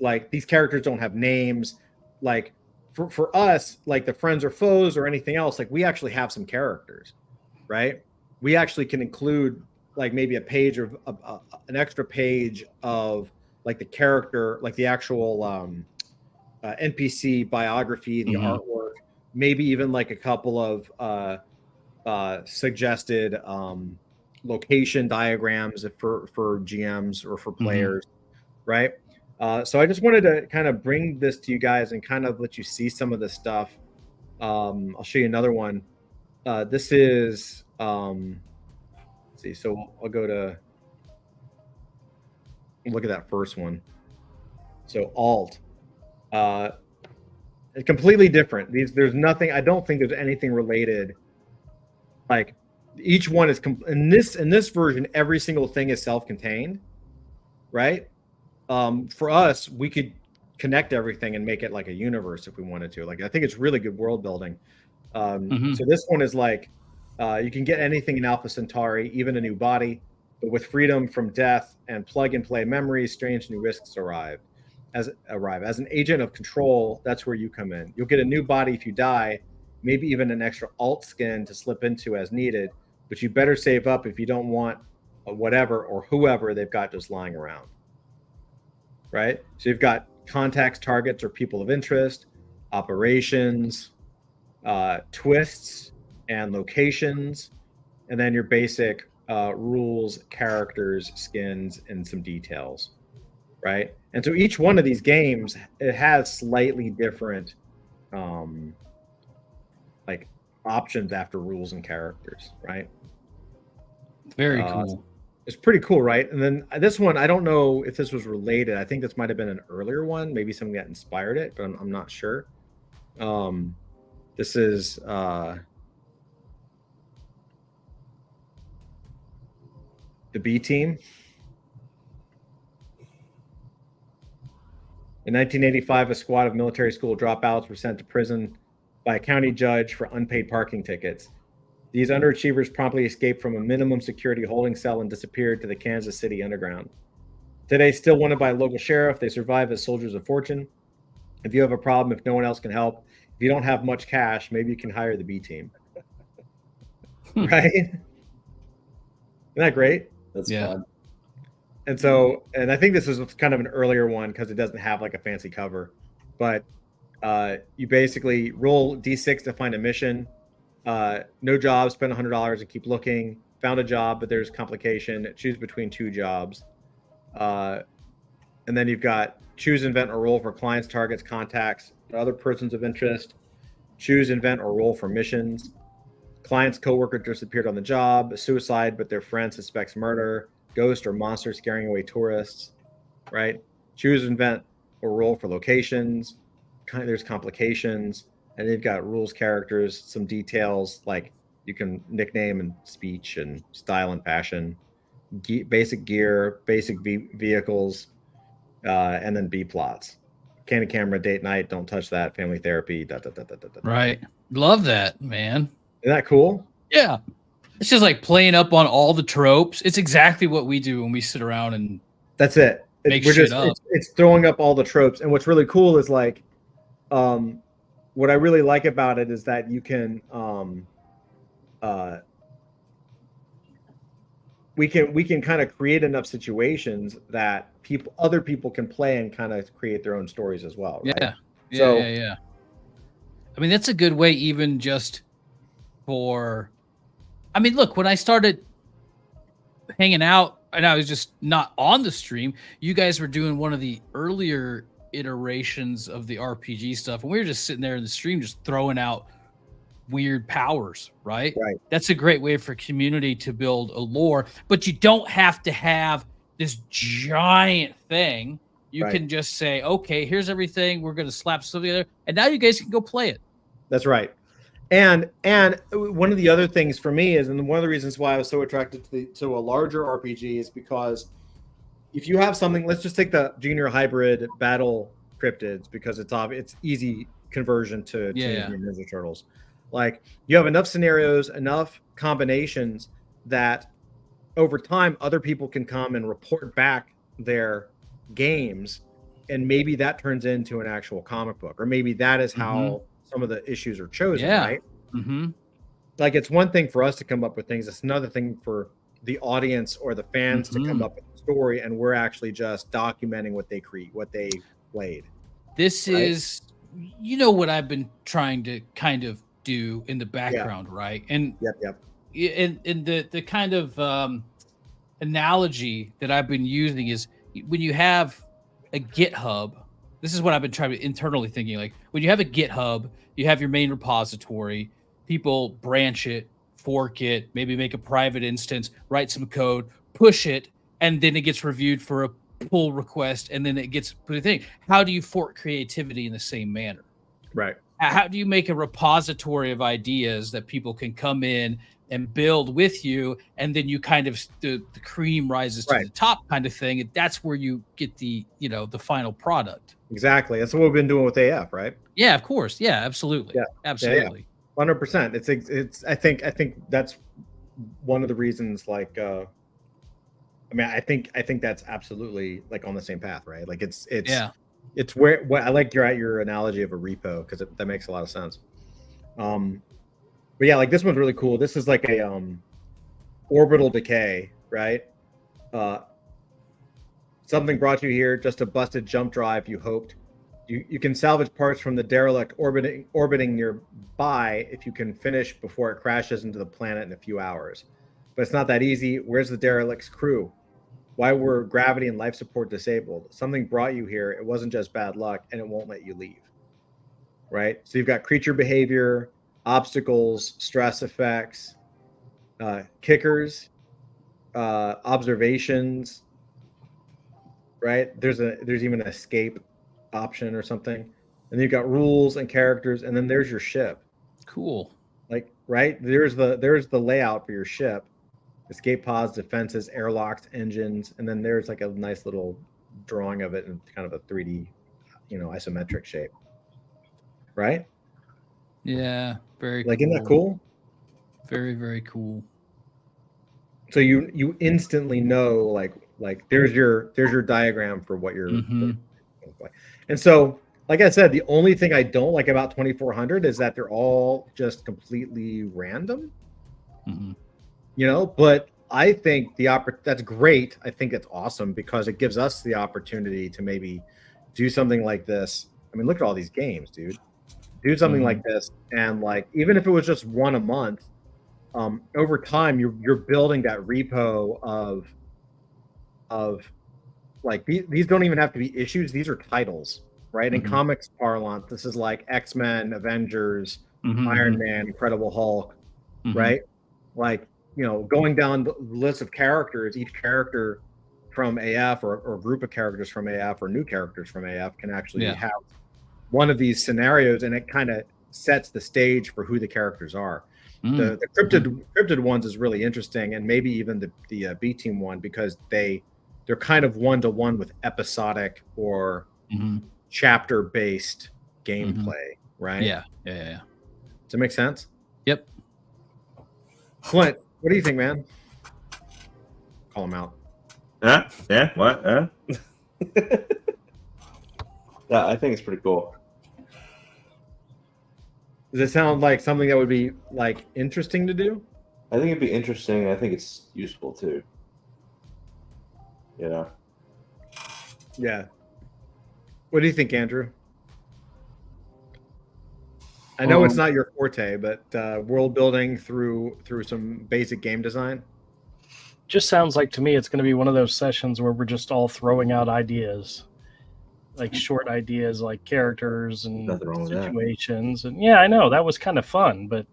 like these characters don't have names. Like for us, like the friends or foes or anything else, like we actually have some characters, right? We actually can include like maybe a page of an extra page of like the character, like the actual NPC biography, the artwork, maybe even like a couple of suggested location diagrams for GMs or for players, right? So I just wanted to kind of bring this to you guys and kind of let you see some of this stuff. I'll show you another one. This is, let's see, so I'll go to, look at that first one. So Alt, completely different. There's nothing, I don't think there's anything related. Like each one is, in this version, every single thing is self-contained, right? For us, we could connect everything and make it like a universe if we wanted to. Like, I think it's really good world building. So this one is like, you can get anything in Alpha Centauri, even a new body, but with freedom from death and plug and play memories, strange new risks arrive. As an agent of control, that's where you come in. You'll get a new body if you die, maybe even an extra alt skin to slip into as needed, but you better save up if you don't want whatever or whoever they've got just lying around. Right? So you've got contacts, targets, or people of interest, operations, twists, and locations, and then your basic rules, characters, skins, and some details, right? And so each one of these games, it has slightly different like options after rules and characters, right? Very cool. It's pretty cool, right? And then this one, I don't know if this was related. I think this might have been an earlier one. Maybe something that inspired it, but I'm not sure. This is the B Team. In 1985, a squad of military school dropouts were sent to prison by a county judge for unpaid parking tickets. These underachievers promptly escaped from a minimum security holding cell and disappeared to the Kansas City underground. Today, still wanted by a local sheriff, they survive as soldiers of fortune. If you have a problem, if no one else can help, if you don't have much cash, maybe you can hire the B team. Right? Isn't that great? That's Yeah. fun. And so, and I think this is kind of an earlier one because it doesn't have like a fancy cover, but you basically roll D6 to find a mission. No job, spend $100 and keep looking. Found a job, but there's complication. Choose between 2 jobs. And then you've got choose, invent, or roll for clients, targets, contacts, other persons of interest. Choose, invent, or roll for missions. Client's coworker disappeared on the job. Suicide, but their friend suspects murder. Ghost or monster scaring away tourists. Right? Choose, invent, or roll for locations. There's complications. And you've got rules, characters, some details like you can nickname and speech and style and fashion. Basic gear, basic vehicles, and then B plots. Candid camera, date night, don't touch that, family therapy. Right. Love that, man. Isn't that cool? Yeah. It's just like playing up on all the tropes. It's exactly what we do when we sit around and That's it. Make shit up. It's throwing up all the tropes. And what's really cool is like, what I really like about it is that you can, we can kind of create enough situations that other people can play and kind of create their own stories as well. Right? yeah. So- Yeah. I mean, that's a good way, even just for. I mean, look, when I started hanging out and I was just not on the stream, you guys were doing one of the earlier iterations of the RPG stuff, and we were just sitting there in the stream, just throwing out weird powers, right? Right. That's a great way for community to build a lore, but you don't have to have this giant thing. You Right. can just say, okay, here's everything. We're going to slap something together, and now you guys can go play it. That's right. And one of the other things for me is, and one of the reasons why I was so attracted to a larger RPG is because if you have something, let's just take the junior hybrid battle cryptids because it's easy conversion to Teenage Mutant Ninja Turtles. Like you have enough scenarios, enough combinations that over time other people can come and report back their games, and maybe that turns into an actual comic book, or maybe that is how some of the issues are chosen. Yeah. Right? Mm-hmm. Like it's one thing for us to come up with things; it's another thing for the audience or the fans to come up with a story, and we're actually just documenting what they played. This Right. is, you know, what I've been trying to kind of do in the background, right? And Yep. in the kind of analogy that I've been using is when you have a GitHub. This is what I've been trying to internally thinking. Like when you have a GitHub, you have your main repository. People branch it, fork it, maybe make a private instance, write some code, push it, and then it gets reviewed for a pull request, and then it gets put in a thing. How do you fork creativity in the same manner? Right. How do you make a repository of ideas that people can come in and build with you, and then you kind of the cream rises to Right. the top kind of thing, and that's where you get the the final product. Exactly. That's what we've been doing with AF, right? Yeah, of course. Yeah, absolutely. Yeah. Absolutely. 100%. It's. I think that's one of the reasons. Like, I mean, I think that's absolutely like on the same path, right? Like, it's where what I like your analogy of a repo because that makes a lot of sense. But yeah, like this one's really cool. This is like a orbital decay, right? Something brought you here, just a busted jump drive. You hoped you can salvage parts from the derelict orbiting nearby if you can finish before it crashes into the planet in a few hours. But it's not that easy. Where's the derelict's crew? Why were gravity and life support disabled? Something brought you here. It wasn't just bad luck, and it won't let you leave. Right? So you've got creature behavior, obstacles, stress effects, kickers, observations. Right? There's even an escape option or something, and then you've got rules and characters, and then there's your ship. Cool. Like right there's the layout for your ship: escape pods, defenses, airlocks, engines, and then there's like a nice little drawing of it in kind of a 3D isometric shape, right? Yeah, very Like, cool. isn't that cool? Very, very cool. So you instantly know like there's your diagram for what you're Mhm. and so like I said, the only thing I don't like about 2400 is that they're all just completely random, Mhm. but I think that's great. I think it's awesome because it gives us the opportunity to maybe do something like this. I mean, look at all these games, dude. Do something like this, and like even if it was just one a month, over time you're building that repo of like these don't even have to be issues, these are titles, right? In comics parlance, this is like X-Men, Avengers, Iron Man, Incredible Hulk, right? Like, going down the list of characters, each character from AF or a group of characters from AF or new characters from AF can actually have one of these scenarios, and it kind of sets the stage for who the characters are. The cryptid ones is really interesting, and maybe even the B team one, because they're kind of one-to-one with episodic or chapter based gameplay, right? Yeah. Does it make sense? Yep. Clint, what do you think, man? Call him out. Yeah. What? Yeah, I think it's pretty cool. Does it sound like something that would be like interesting to do? I think it'd be interesting. And I think it's useful too. Yeah. What do you think, Andrew? I know it's not your forte, but world building through some basic game design. Just sounds like to me it's going to be one of those sessions where we're just all throwing out ideas, like short ideas, like characters and Nothing wrong with that. situations. And yeah, I know that was kind of fun, but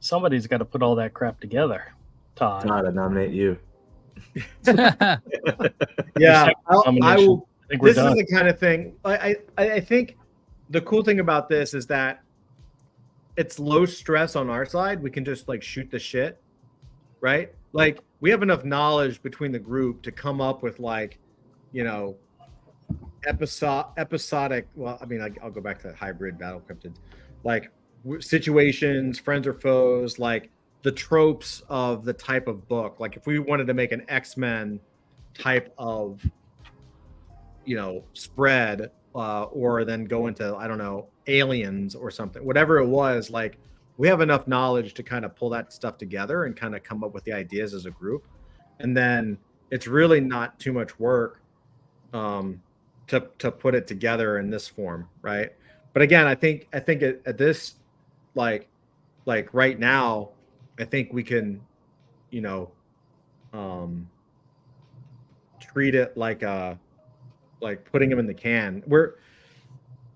somebody's got to put all that crap together. Todd, I nominate you. Yeah, I will. I think we're This done. is the kind of thing. I think the cool thing about this is that it's low stress on our side. We can just like shoot the shit, right? Like we have enough knowledge between the group to come up with like, episodic. Well, I mean, I'll go back to hybrid battle cryptids, like situations, friends or foes, like the tropes of the type of book. Like if we wanted to make an X-Men type of, spread, or then go into, I don't know, aliens or something, whatever it was, like we have enough knowledge to kind of pull that stuff together and kind of come up with the ideas as a group. And then it's really not too much work to put it together in this form, right? But again, I think at this, like right now, I think we can, treat it like putting them in the can. We're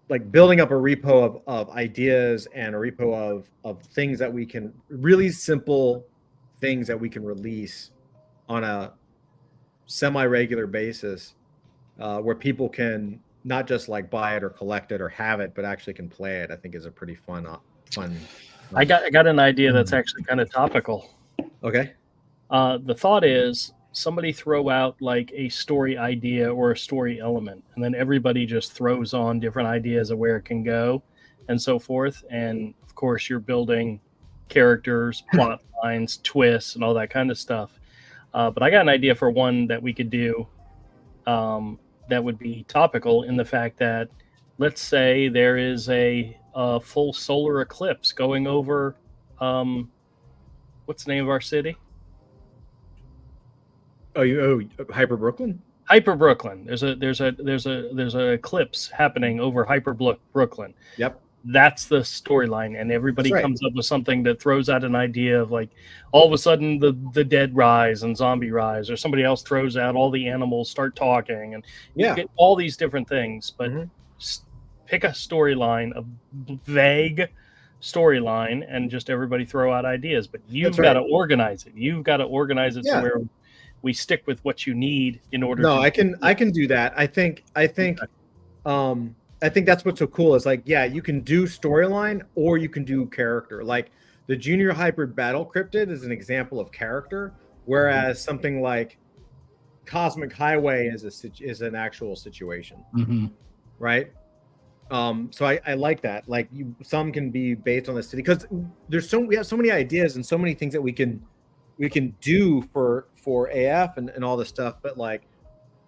like building up a repo of ideas and a repo of things that we can, really simple things that we can release on a semi-regular basis, where people can not just like buy it or collect it or have it, but actually can play it. I think is a pretty fun. I got an idea that's actually kind of topical. Okay. The thought is somebody throw out like a story idea or a story element, and then everybody just throws on different ideas of where it can go and so forth. And of course, you're building characters, plot lines, twists, and all that kind of stuff. But I got an idea for one that we could do that would be topical in the fact that, let's say there is a full solar eclipse going over, what's the name of our city? Hyper Brooklyn. Hyper Brooklyn. There's a eclipse happening over Hyper Brooklyn. Yep. That's the storyline, and everybody That's right. comes up with something that throws out an idea of like all of a sudden the dead rise and zombie rise, or somebody else throws out all the animals start talking, and you get all these different things. But pick a storyline, a vague storyline, and just everybody throw out ideas. But you've got to organize it. You've got to organize it to where we stick with what you need in order. No, I can do that. I think that's what's so cool is like, you can do storyline or you can do character. Like the Junior Hybrid Battle Cryptid is an example of character, whereas something like Cosmic Highway is an actual situation, right? So I like that. Like some can be based on the city because we have so many ideas and so many things that we can do for AF and all this stuff. But like,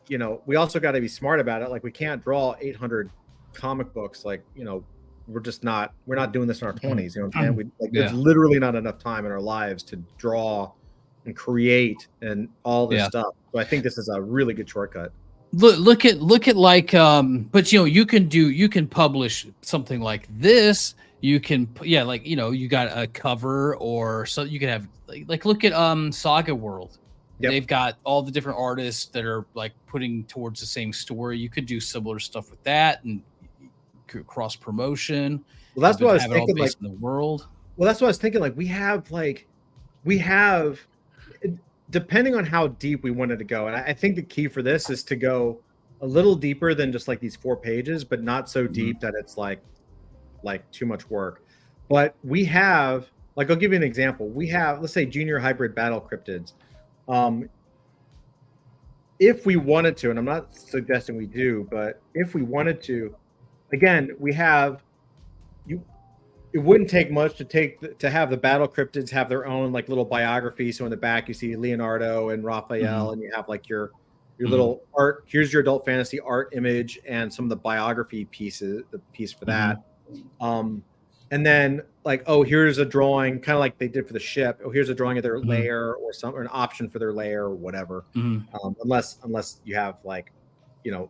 you know, we also got to be smart about it. Like we can't draw 800 comic books. Like, you know, we're not doing this in our 20s. You know what I'm saying? There's literally not enough time in our lives to draw and create and all this stuff. So I think this is a really good shortcut. Look at like but you know, you can publish something like this. You can like, you know, you got a cover or so you can have like look at Saga World. Yep. They've got all the different artists that are like putting towards the same story. You could do similar stuff with that and cross promotion. Well, that's what I was thinking. Like in the world. Well, that's what I was thinking. Like we have, depending on how deep we wanted to go, and I think the key for this is to go a little deeper than just like these 4 pages, but not so deep that it's like too much work. But we have, like, I'll give you an example. We have, let's say, Junior Hybrid Battle Cryptids. If we wanted to, and I'm not suggesting we do, but if we wanted to, again, we have it wouldn't take much to have the Battle Cryptids have their own like little biography. So in the back you see Leonardo and Raphael, and you have like your little art. Here's your adult fantasy art image and some of the biography pieces, the piece for that. And then like, oh, here's a drawing, kind of like they did for the ship. Oh, here's a drawing of their lair or something, or an option for their lair or whatever. Unless you have like, you know,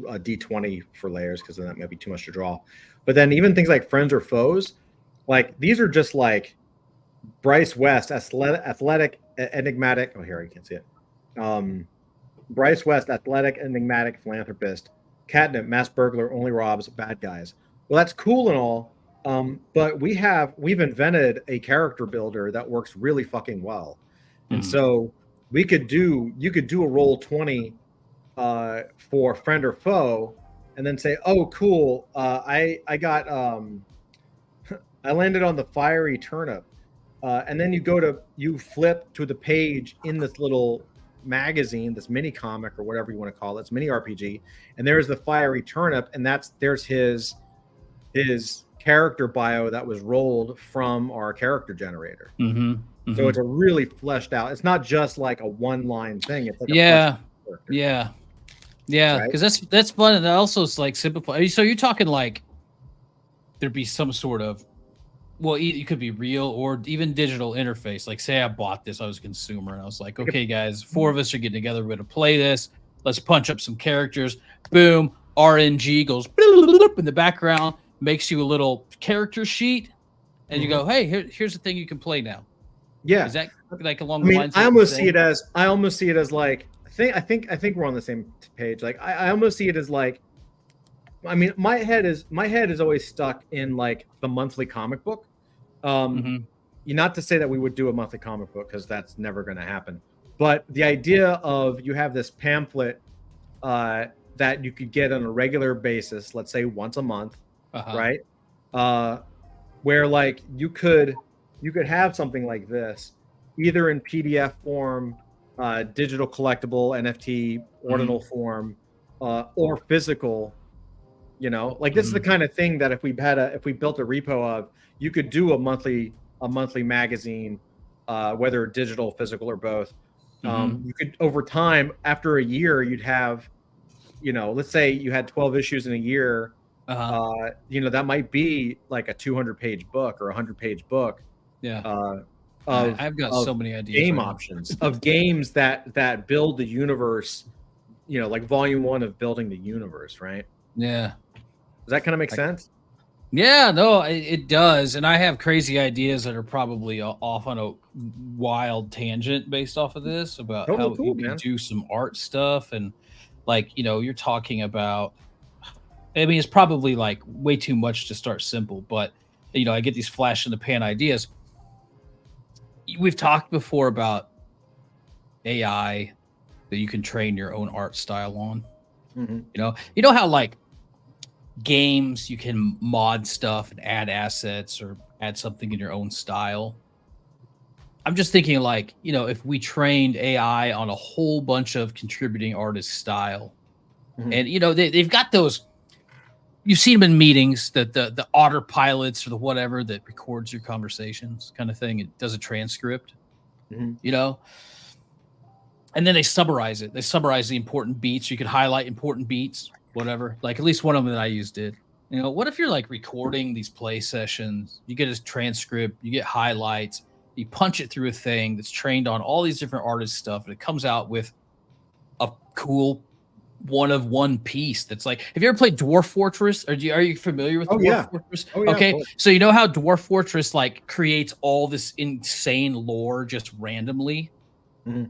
a D20 for layers, because then that might be too much to draw. But then even things like friends or foes, like these are just like Bryce West, athletic, enigmatic. Oh, here, you can't see it. Bryce West, athletic, enigmatic philanthropist. Catnip, mass burglar, only robs bad guys. Well, that's cool and all. But we've invented a character builder that works really fucking well. And so you could do a roll 20 for friend or foe, and then say, oh, cool. I got I landed on the fiery turnip. And then you flip to the page in this little magazine, this mini comic or whatever you want to call it, it's mini RPG, and there's the fiery turnip, and there's his character bio that was rolled from our character generator. So it's a really fleshed out. It's not just like a one-line thing. It's like because that's fun, and also it's like simplify. So you're talking like there'd be some sort of, well, it could be real or even digital interface. Like, say I bought this, I was a consumer, and I was like, okay, guys, 4 of us are getting together. We're going to play this. Let's punch up some characters. Boom. RNG goes in the background, makes you a little character sheet, and you go, hey, here's the thing you can play now. Yeah. Is that like along the lines? I almost see it as like, I think we're on the same page. Like, I almost see it as like, I mean, my head is always stuck in like the monthly comic book. Not to say that we would do a monthly comic book, because that's never going to happen. But the idea of you have this pamphlet that you could get on a regular basis, let's say once a month, right? Where like you could have something like this, either in PDF form, digital collectible, NFT, ordinal form, or physical. You know, like this is the kind of thing that if we built a repo of, you could do a monthly magazine, whether digital, physical, or both. You could, over time, after a year, you'd have, you know, let's say you had 12 issues in a year. You know, that might be like a 200-page book or a 100-page book. I've got so many ideas. Game options of games that build the universe. You know, like volume 1 of building the universe, right? Yeah. Does that kind of make sense? Yeah, no, it does. And I have crazy ideas that are probably off on a wild tangent based off of this about how you can do some art stuff. And like, you know, you're talking about, I mean, it's probably like way too much to start simple, but you know, I get these flash in the pan ideas. We've talked before about AI that you can train your own art style on. You know how like games, you can mod stuff and add assets or add something in your own style. I'm just thinking like, you know, if we trained AI on a whole bunch of contributing artist style, and you know, they've got those, you've seen them in meetings, that the autopilots or the whatever that records your conversations kind of thing. It does a transcript, Mhm. you know, and then they summarize it. They summarize the important beats. You could highlight important beats, whatever. Like at least one of them that I used did. You know, what if you're like recording these play sessions? You get a transcript, you get highlights, you punch it through a thing that's trained on all these different artist stuff, and it comes out with a cool one of one piece that's like, have you ever played Dwarf Fortress? Are you familiar with Oh, Dwarf yeah. Fortress? Oh, yeah, of Okay, course. so you know how Dwarf Fortress like creates all this insane lore just randomly? Mhm.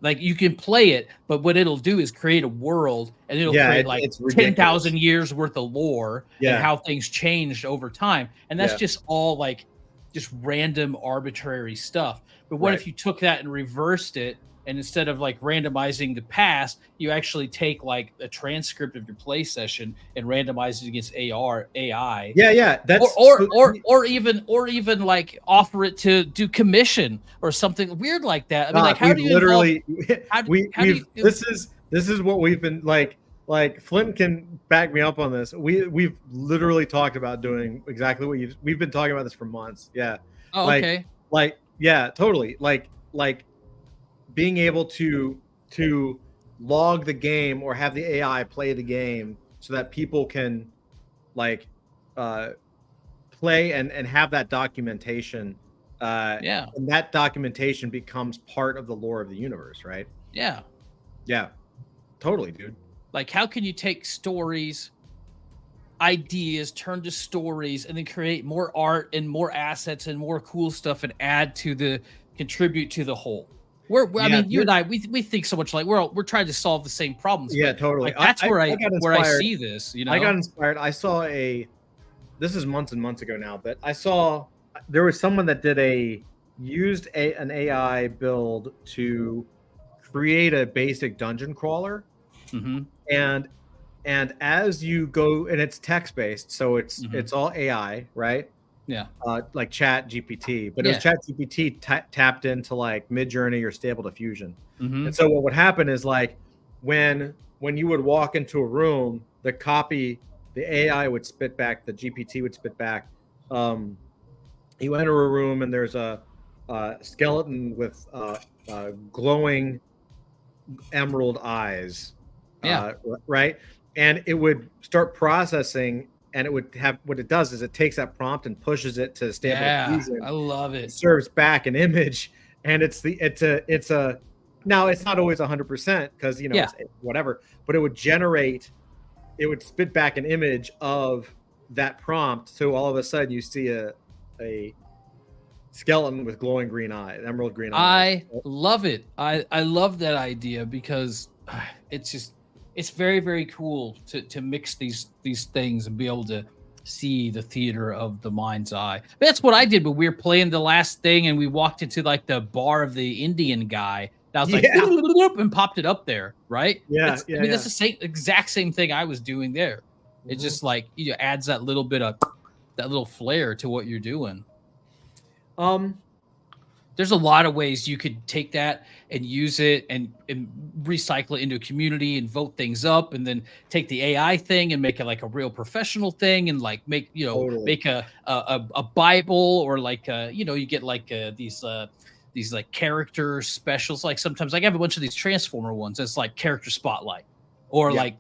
Like you can play it, but what it'll do is create a world, and it'll Yeah, create like it's ridiculous. 10,000 years worth of lore Yeah. and how things changed over time. And that's Yeah. just all like just random arbitrary stuff. But what Right. if you took that and reversed it, and instead of like randomizing the past, you actually take like a transcript of your play session and randomize it against AI? Yeah. That's Or even like offer it to do commission or something weird like that. I mean, like, how we've do you literally how do- we how do we've you- this is what we've been like Flint can back me up on this. We've literally talked about doing exactly what we've been talking about this for months. Yeah. Oh, like- okay. Like yeah, totally. Like being able to log the game or have the AI play the game so that people can like play and have that documentation. Yeah. And that documentation becomes part of the lore of the universe, right? Yeah. Yeah, totally, dude. Like, how can you take stories, ideas, turn to stories, and then create more art and more assets and more cool stuff and contribute to the whole? I Yeah, mean, you and I, we think so much like we're trying to solve the same problems. Yeah, but, totally. like, that's where I got where I inspired. see this. You know, I got inspired. I saw this is months and months ago now, but I saw there was someone that used an AI build to create a basic dungeon crawler, Mhm. and as you go, and it's text based, so it's Mhm. it's all AI, right? Yeah. Like Chat GPT, but it Yeah. was Chat GPT tapped into like Midjourney or Stable Diffusion. Mhm. And so what would happen is like when you would walk into a room, the AI would spit back, the GPT would spit back. You enter a room and there's a skeleton with glowing emerald eyes. Yeah. Right. And it would start processing, and it would have, what it does is it takes that prompt and pushes it to Stable Yeah, Diffusion. I love It it. serves back an image, and it's a now it's not always 100% because Yeah. it's whatever, but it would spit back an image of that prompt, so all of a sudden you see a skeleton with glowing green eyes, emerald green eyes. I love it. I love that idea because it's very, very cool to mix these things and be able to see the theater of the mind's eye. That's what I did when we were playing the last thing and we walked into like the bar of the Indian guy. And I was like, Yeah. "Bloop," and popped it up there, right? Yeah, That's- yeah, I mean, yeah. that's the exact same thing I was doing there. It Mhm. just like adds that little bit of that little flair to what you're doing. There's a lot of ways you could take that and use it and recycle it into a community and vote things up, and then take the AI thing and make it like a real professional thing, and like make Totally. make a Bible, or like you get like these like character specials. Like sometimes I have a bunch of these Transformer ones. It's like character spotlight, or Yeah. like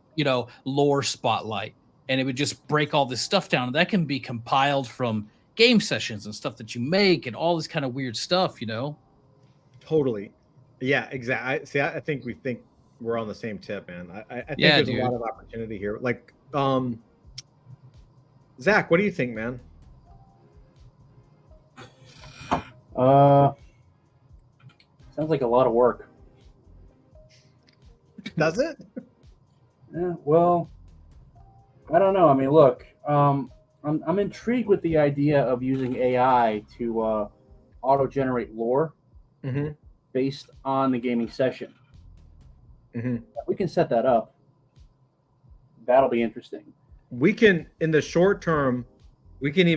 lore spotlight, and it would just break all this stuff down. And that can be compiled from game sessions and stuff that you make and all this kind of weird stuff, Totally. Yeah, exactly. See, I think we're on the same tip, man. I think Yeah, there's dude. a lot of opportunity here. Like, Zach, what do you think, man? Sounds like a lot of work. Does it? Yeah, well, I don't know. I mean, look, I'm intrigued with the idea of using AI to auto-generate lore Mm-hmm. based on the gaming session. Mm-hmm. If we can set that up, that'll be interesting. We can, in the short term, we can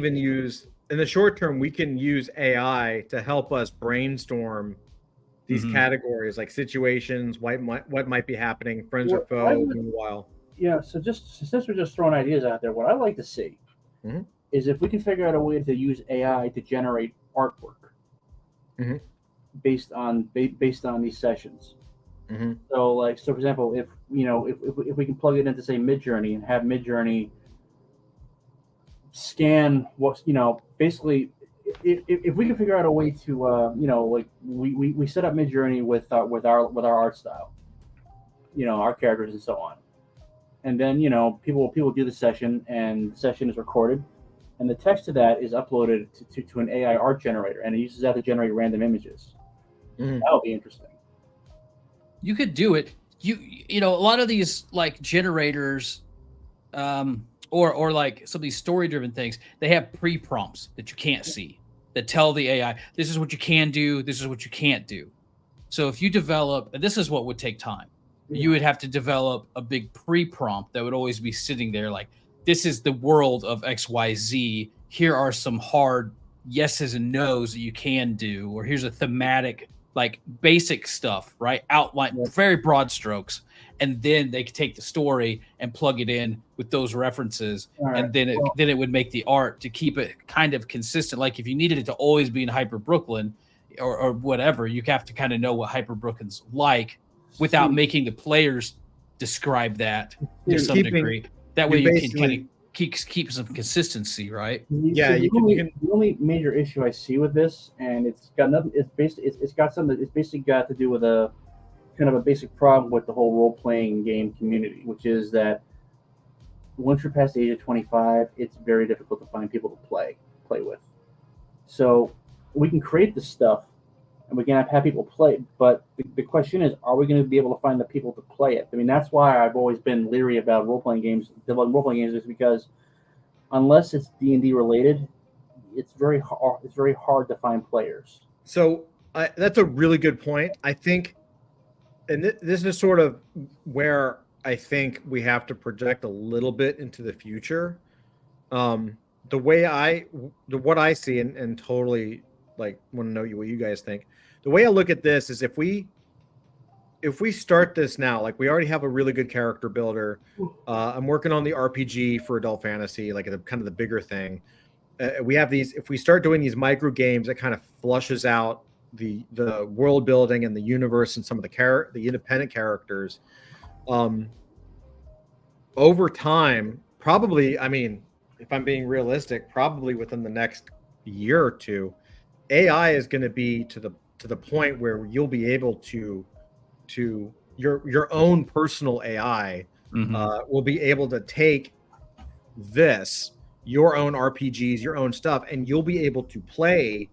use AI to help us brainstorm these Mhm. categories, like situations, what might be happening, friends or Why foe. would- Meanwhile, Yeah, so just since we're just throwing ideas out there, what I'd like to see Mhm. is if we can figure out a way to use AI to generate artwork Mhm. based on these sessions. Mm-hmm. So for example, if we can plug it into say Midjourney and have Midjourney scan what's basically if we can figure out a way to like we set up Midjourney with our art style, our characters and so on, and then people do the session and the session is recorded, and the text to that is uploaded to an AI art generator, and it uses that to generate random images. Mhm. That would be interesting. You could do it. A lot of these like generators, or like some of these story driven things, they have pre prompts that you can't see that tell the AI this is what you can do, this is what you can't do. So if you develop, and this is what would take time, you would have to develop a big pre prompt that would always be sitting there like, this is the world of XYZ. Here are some hard yeses and nos that you can do, or here's a thematic, like basic stuff, right? Outline, Yeah. very broad strokes. And then they could take the story and plug it in with those references. All right. And then it would make the art to keep it kind of consistent. Like if you needed it to always be in Hyper Brooklyn or whatever, you have to kind of know what Hyper Brooklyn's like without making the players describe that to You're some keeping- degree. That way you're you can kind basically- of keep some consistency, right? Yeah, So you the only major issue I see with this, and it's got nothing. It's basically got to do with a kind of a basic problem with the whole role playing game community, which is that once you're past the age of 25, it's very difficult to find people to play with. So we can create this stuff, and we can have people play. But the question is, are we going to be able to find the people to play it? I mean, that's why I've always been leery about role playing games. Developing role playing games is because unless it's D&D related, it's very hard to find players. So that's a really good point. I think, and this is sort of where I think we have to project a little bit into the future. What I see and totally like want to know what you guys think. The way I look at this is if we start this now, like we already have a really good character builder. I'm working on the RPG for adult fantasy, like kind of the bigger thing. We have these. If we start doing these micro games, that kind of flushes out the world building and the universe and some of the independent characters. Over time, probably. I mean, if I'm being realistic, probably within the next year or two, AI is going to be to the point where you'll be able to your own personal AI will be able to take your own RPGs, your own stuff, and you'll be able to play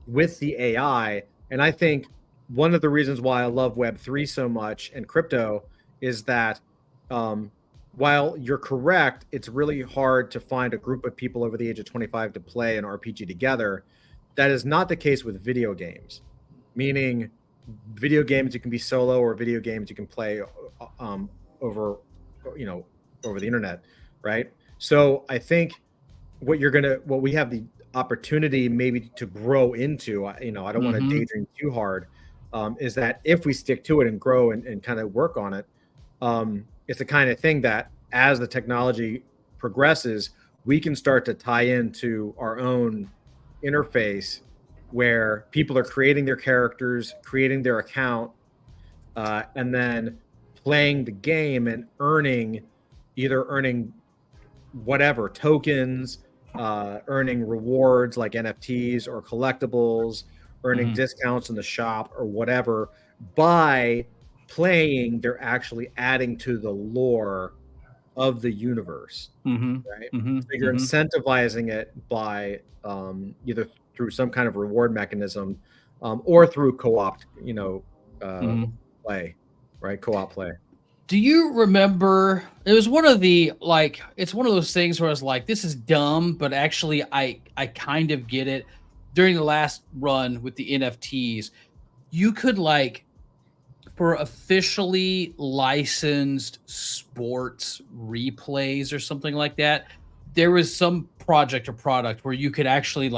with the AI. And I think one of the reasons why I love Web3 so much and crypto is that while you're correct, it's really hard to find a group of people over the age of 25 to play an RPG together. That is not the case with video games, meaning video games you can be solo, or video games you can play over the internet, right? So I think what we have the opportunity maybe to grow into, I don't want to daydream too hard, is that if we stick to it and grow and kind of work on it, it's the kind of thing that as the technology progresses, we can start to tie into our own interface where people are creating their characters, creating their account, and then playing the game and earning whatever tokens, earning rewards like NFTs or collectibles, earning discounts in the shop or whatever. By playing, they're actually adding to the lore of the universe, right? So you're incentivizing it by either through some kind of reward mechanism or through co-op, play, right? Co-op play. Do you remember? It was one of the it's one of those things where I was like, this is dumb, but actually I kind of get it. During the last run with the NFTs, you could for officially licensed sports replays or something like that, there was some project or product where you could actually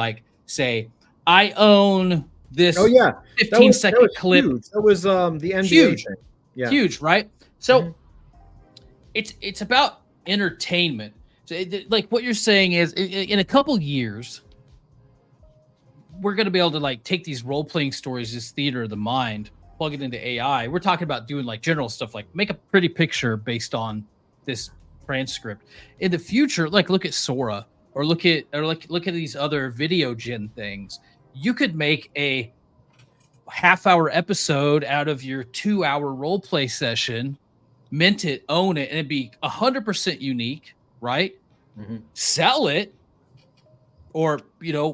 say, I own this 15-second clip. Huge. That was the NBA Huge. thing. Yeah. Huge, right? So it's about entertainment. So like what you're saying is, in a couple years, we're going to be able to like take these role playing stories, this theater of the mind, plug it into AI. We're talking about doing like general stuff, like make a pretty picture based on this transcript. In the future, like look at Sora, or look at these other video gen things. You could make a half-hour episode out of your 2-hour role play session, mint it, own it, and it'd be 100% unique, right? Mhm. Sell it, or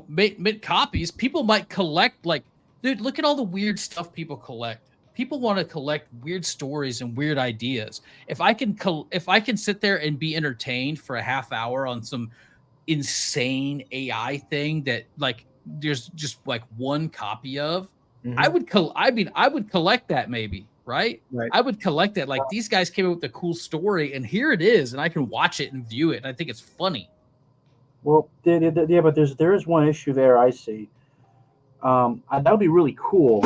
make copies. People might collect, like, dude, look at all the weird stuff people collect. People want to collect weird stories and weird ideas. If I can sit there and be entertained for a half hour on some insane AI thing that like there's just like one copy of, Mhm. I would collect that, maybe, right? Right. I would collect that. Like, these guys came up with a cool story, and here it is, and I can watch it and view it, and I think it's funny. Well, yeah, but there is one issue there I see. That would be really cool,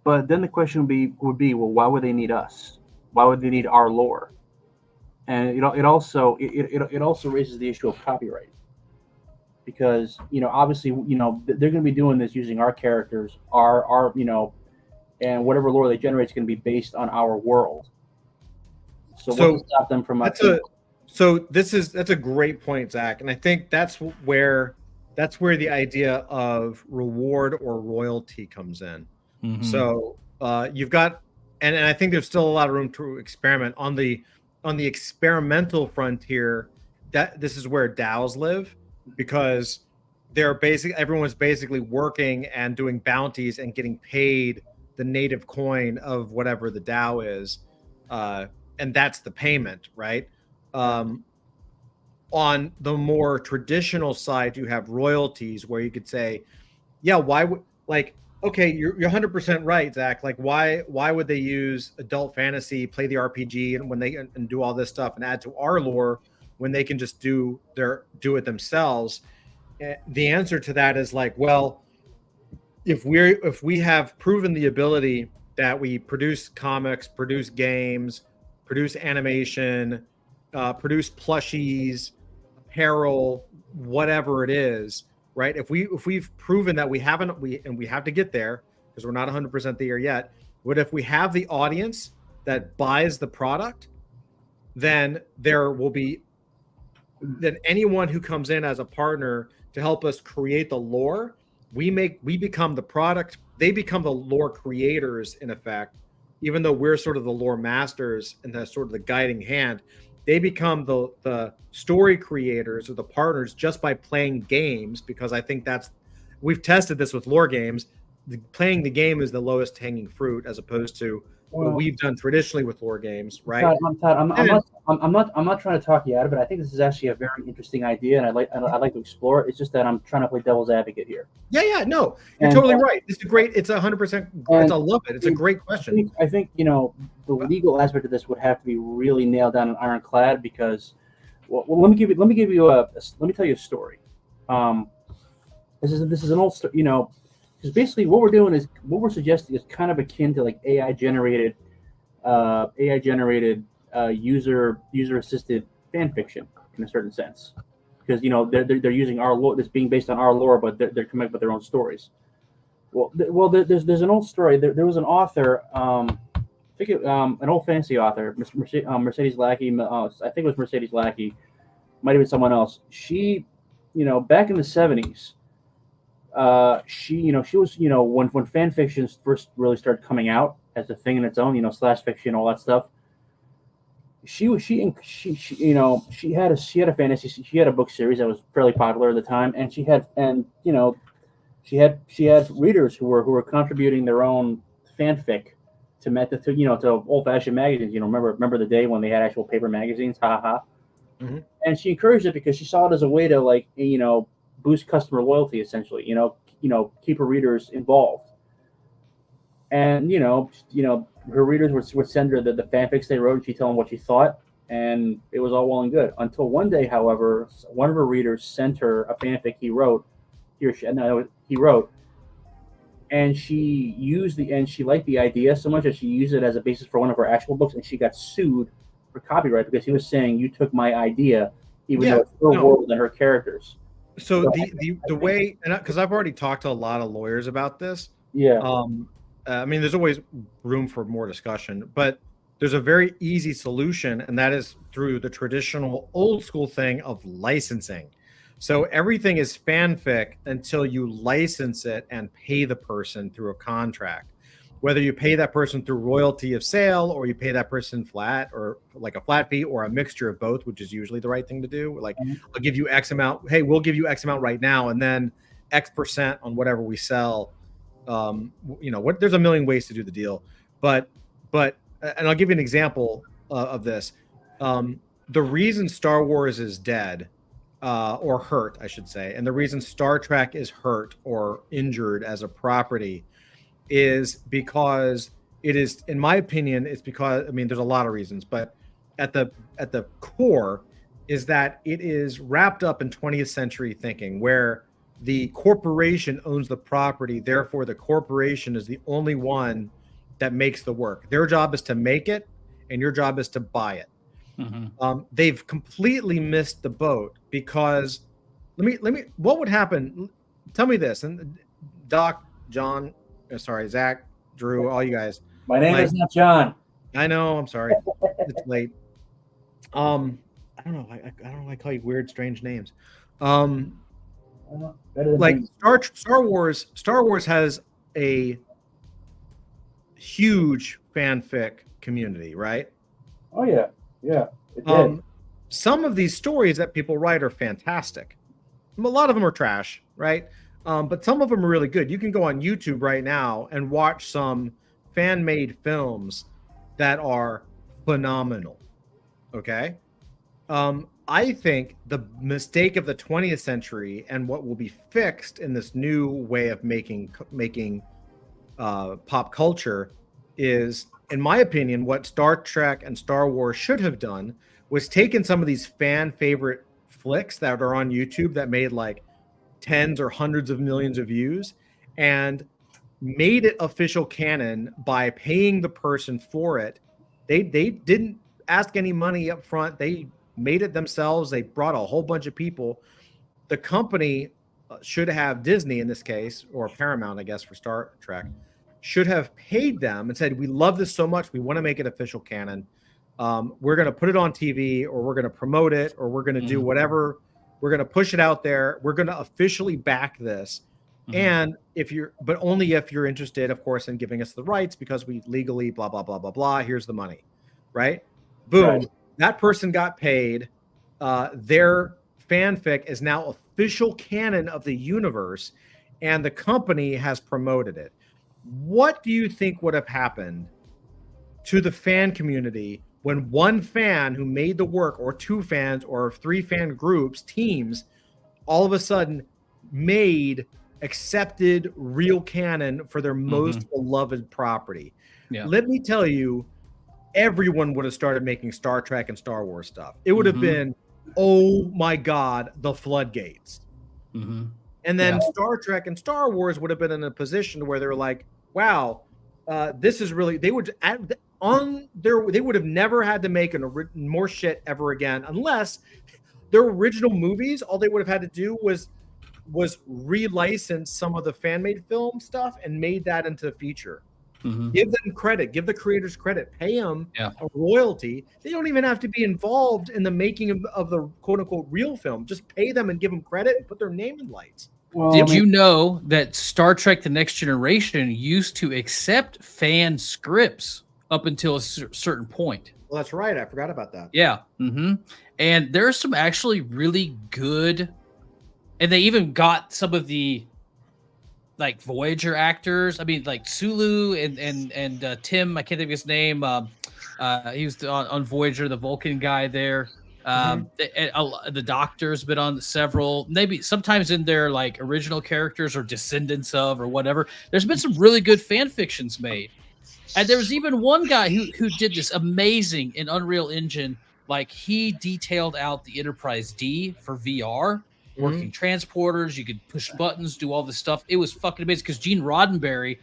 but then the question would be, well, why would they need us? Why would they need our lore? And it also raises the issue of copyright, because obviously they're going to be doing this using our characters, our and whatever lore they generate is going to be based on our world. So what will stop them from? That's a great point, Zach, and I think that's where the idea of reward or royalty comes in. Mhm. So you've got, and I think there's still a lot of room to experiment on the experimental frontier. That this is where DAOs live, because everyone's basically working and doing bounties and getting paid the native coin of whatever the DAO is, and that's the payment, right? On the more traditional side, you have royalties, where you could say, yeah, why would, like, okay, you're 100% right, Zach. Like, why would they use adult fantasy, play the RPG, and do all this stuff and add to our lore when they can just do it themselves? The answer to that is like, well, if we have proven the ability that we produce comics, produce games, produce animation, produce plushies, apparel, whatever it is, right? If we've proven that we have to get there, because we're not 100% there yet. But if we have the audience that buys the product, then anyone who comes in as a partner to help us create the lore, we become the product. They become the lore creators, in effect, even though we're sort of the lore masters and the sort of the guiding hand. They become the story creators or the partners just by playing games, because I think we've tested this with lore games. Playing the game is the lowest hanging fruit, as opposed to what we've done traditionally with lore games, right? Todd, I'm not trying to talk you out of it. I think this is actually a very interesting idea, and I'd like to explore it. It's just that I'm trying to play devil's advocate here. Yeah, no, you're totally right. It's 100%. I love it. It's a great question. I think the legal aspect of this would have to be really nailed down and ironclad, because, well, let me tell you a story. This is an old story, because basically what we're suggesting is kind of akin to like AI generated user assisted fan fiction in a certain sense, because they're using our lore, that's being based on our lore, but they're coming up with their own stories. Well, there's an old story. There was an author, an old fantasy author, Mercedes Lackey. I think it was Mercedes Lackey. Might have been someone else. She, back in the 70s, she was, when fan fictions first really started coming out as a thing in its own, slash fiction, all that stuff. She had a fantasy. She had a book series that was fairly popular at the time, and she had readers who were contributing their own fanfic to old fashioned magazines. Remember the day when they had actual paper magazines? Ha ha ha. Mm-hmm. And she encouraged it because she saw it as a way to boost customer loyalty, essentially. Keep her readers involved. And her readers would send her the fanfics they wrote, and she'd tell them what she thought, and it was all well and good. Until one day, however, one of her readers sent her a fanfic he wrote, and she liked the idea so much that she used it as a basis for one of her actual books, and she got sued for copyright because he was saying you took my idea, even Yeah, though it's her no. world and her characters. So So the way, and because I've already talked to a lot of lawyers about this, Yeah. I mean, there's always room for more discussion, but there's a very easy solution, and that is through the traditional old school thing of licensing. So everything is fanfic until you license it and pay the person through a contract. Whether you pay that person through royalty of sale or you pay that person flat or like a flat fee or a mixture of both, which is usually the right thing to do. Like, I'll give you X amount. Hey, we'll give you X amount right now, and then X% on whatever we sell. There's a million ways to do the deal, but and I'll give you an example of this. The reason Star Wars is dead or hurt, I should say, and the reason Star Trek is hurt or injured as a property is because it is, in my opinion, it's because, I mean, there's a lot of reasons, but at the core is that it is wrapped up in 20th century thinking where the corporation owns the property. Therefore, the corporation is the only one that makes the work. Their job is to make it, and your job is to buy it. They've completely missed the boat because let me. What would happen? Tell me this, and Doc, John, sorry, Zach, Drew, all you guys. My name is not John. I know. I'm sorry. It's late. I don't know. I don't know. I call you weird, strange names. Like Star Wars. Star Wars has a huge fanfic community, right? Oh yeah, yeah. It did. Some of these stories that people write are fantastic. A lot of them are trash, right? But some of them are really good. You can go on YouTube right now and watch some fan-made films that are phenomenal. Okay? I think the mistake of the 20th century and what will be fixed in this new way of making pop culture is, in my opinion, what Star Trek and Star Wars should have done was taken some of these fan favorite flicks that are on YouTube that made like tens or hundreds of millions of views and made it official canon by paying the person for it. They didn't ask any money up front. They made it themselves. They brought a whole bunch of people. The company should have, Disney in this case, or Paramount, I guess, for Star Trek, should have paid them and said, we love this so much, we want to make it official canon. We're going to put it on TV, or we're going to promote it, or we're going to do whatever. We're going to push it out there. We're going to officially back this. And but only if you're interested, of course, in giving us the rights, because we legally blah, blah, blah, blah, blah. Here's the money, right? Boom. Right. That person got paid. Their fanfic is now official canon of the universe, and the company has promoted it. What do you think would have happened to the fan community when one fan who made the work, or two fans, or three fan groups, teams, all of a sudden made accepted real canon for their most beloved property? Yeah. Let me tell you, everyone would have started making Star Trek and Star Wars stuff. It would have been, oh my God, the floodgates. And then Star Trek and Star Wars would have been in a position where they're like, wow, this is really, they would have never had to make more shit ever again, unless their original movies, all they would have had to do was relicense some of the fan-made film stuff and made that into a feature. Give them credit, give the creators credit, pay them a royalty. They don't even have to be involved in the making of the quote-unquote real film. Just pay them and give them credit and put their name in lights. Well, did you know that Star Trek The Next Generation used to accept fan scripts up until a certain point? Well, that's right. I forgot about that. Yeah. And there's some actually really good, and they even got some of the like Voyager actors. I mean, like Sulu and Tim, I can't think of his name. He was on Voyager, the Vulcan guy there. The Doctor's been on several, maybe sometimes in their like original characters or descendants of or whatever. There's been some really good fan fictions made. And there was even one guy who did this amazing in Unreal Engine. Like, he detailed out the Enterprise D for VR, working transporters. You could push buttons, do all this stuff. It was fucking amazing because Gene Roddenberry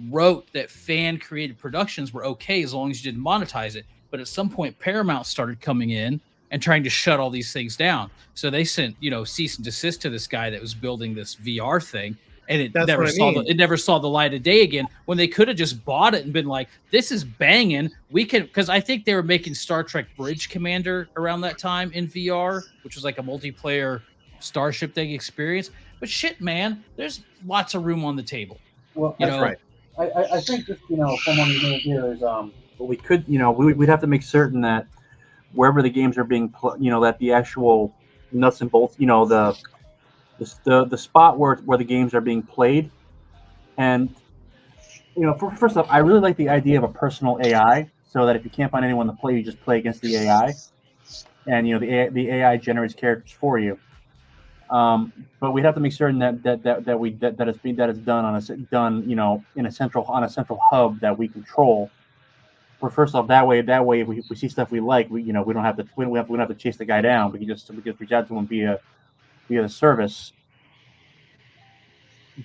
wrote that fan created productions were okay as long as you didn't monetize it. But at some point, Paramount started coming in and trying to shut all these things down. So they sent, cease and desist to this guy that was building this VR thing, and it That's never what I saw mean. it never saw the light of day again. When they could have just bought it and been like, "This is banging. We can," because I think they were making Star Trek Bridge Commander around that time in VR, which was like a multiplayer starship thing experience. But shit, man, there's lots of room on the table. Well, You That's know, right. I think just from what we know here is what we could we'd have to make certain that wherever the games are being that the actual nuts and bolts the spot where the games are being played, and first off, I really like the idea of a personal AI, so that if you can't find anyone to play, you just play against the AI, and the AI generates characters for you. But we'd have to make certain that it's done in a central hub that we control. Well, first off, that way, if we see stuff we like, we don't have to chase the guy down. We can just reach out to him via the service.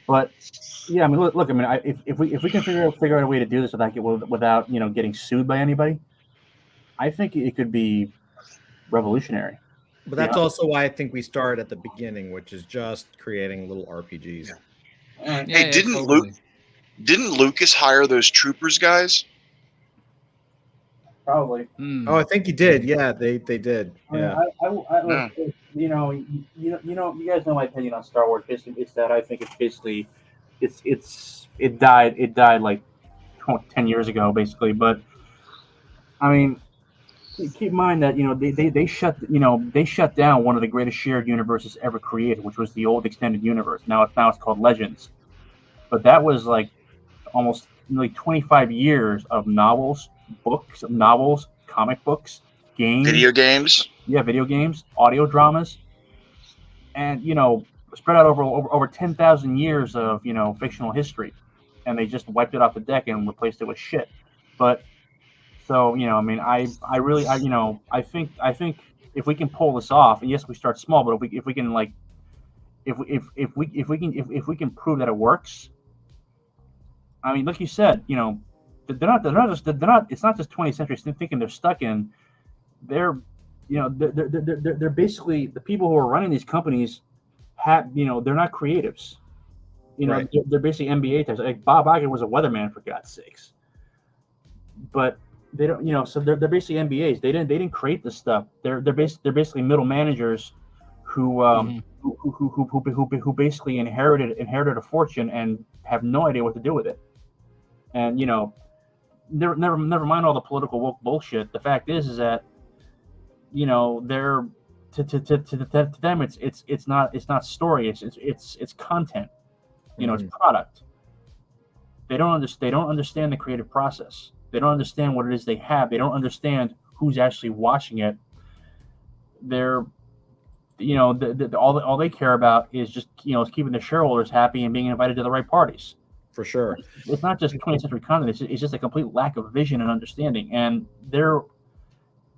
But yeah, I mean, look, I mean, if we can figure out a way to do this without getting sued by anybody, I think it could be revolutionary. But that's also why I think we start at the beginning, which is just creating little RPGs. Hey, didn't Lucas hire those troopers guys? Probably. Oh, I think he did. Yeah, they did. Yeah. You guys know my opinion on Star Wars. Basically, it's that I think it's basically, it died like 10 years ago, basically. But I mean, keep in mind that they shut down one of the greatest shared universes ever created, which was the old extended universe. Now it's called Legends, but that was like almost 25 years of novels, comic books, games, Video games. Yeah, video games, audio dramas, and spread out over 10,000 years of fictional history, and they just wiped it off the deck and replaced it with shit. But so I mean, I think if we can pull this off, yes, we start small, but if we can prove that it works, I mean, like you said, they're not. It's not just 20th century thinking they're stuck in. They're basically the people who are running these companies they're not creatives. Right. They're basically MBA types. Like Bob Iger was a weatherman, for God's sakes. But they don't, so they're basically MBAs. They didn't create this stuff. They're basically middle managers who basically inherited a fortune and have no idea what to do with it. And never mind all the political woke bullshit. The fact is that they're to them it's not story. It's content. It's product. They don't understand the creative process. They don't understand what it is they have. They don't understand who's actually watching it. They're all they care about is just keeping the shareholders happy and being invited to the right parties. For sure. It's not just 20th century content. It's just a complete lack of vision and understanding. And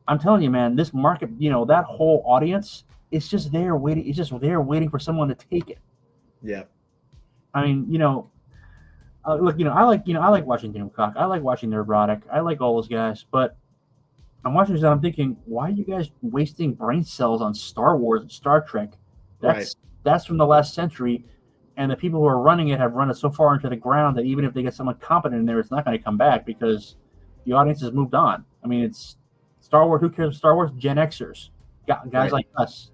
I'm telling you, man, this market, that whole audience, it's just there waiting. It's just there waiting for someone to take it. Yeah. I mean, look, I like watching Doomcock. I like watching Nerdrotic. I like all those guys. But I'm watching this and I'm thinking, why are you guys wasting brain cells on Star Wars and Star Trek? That's from the last century. And the people who are running it have run it so far into the ground that even if they get someone competent in there, it's not going to come back because the audience has moved on. I mean, it's Star Wars. Who cares? Star Wars? Gen Xers, guys like us.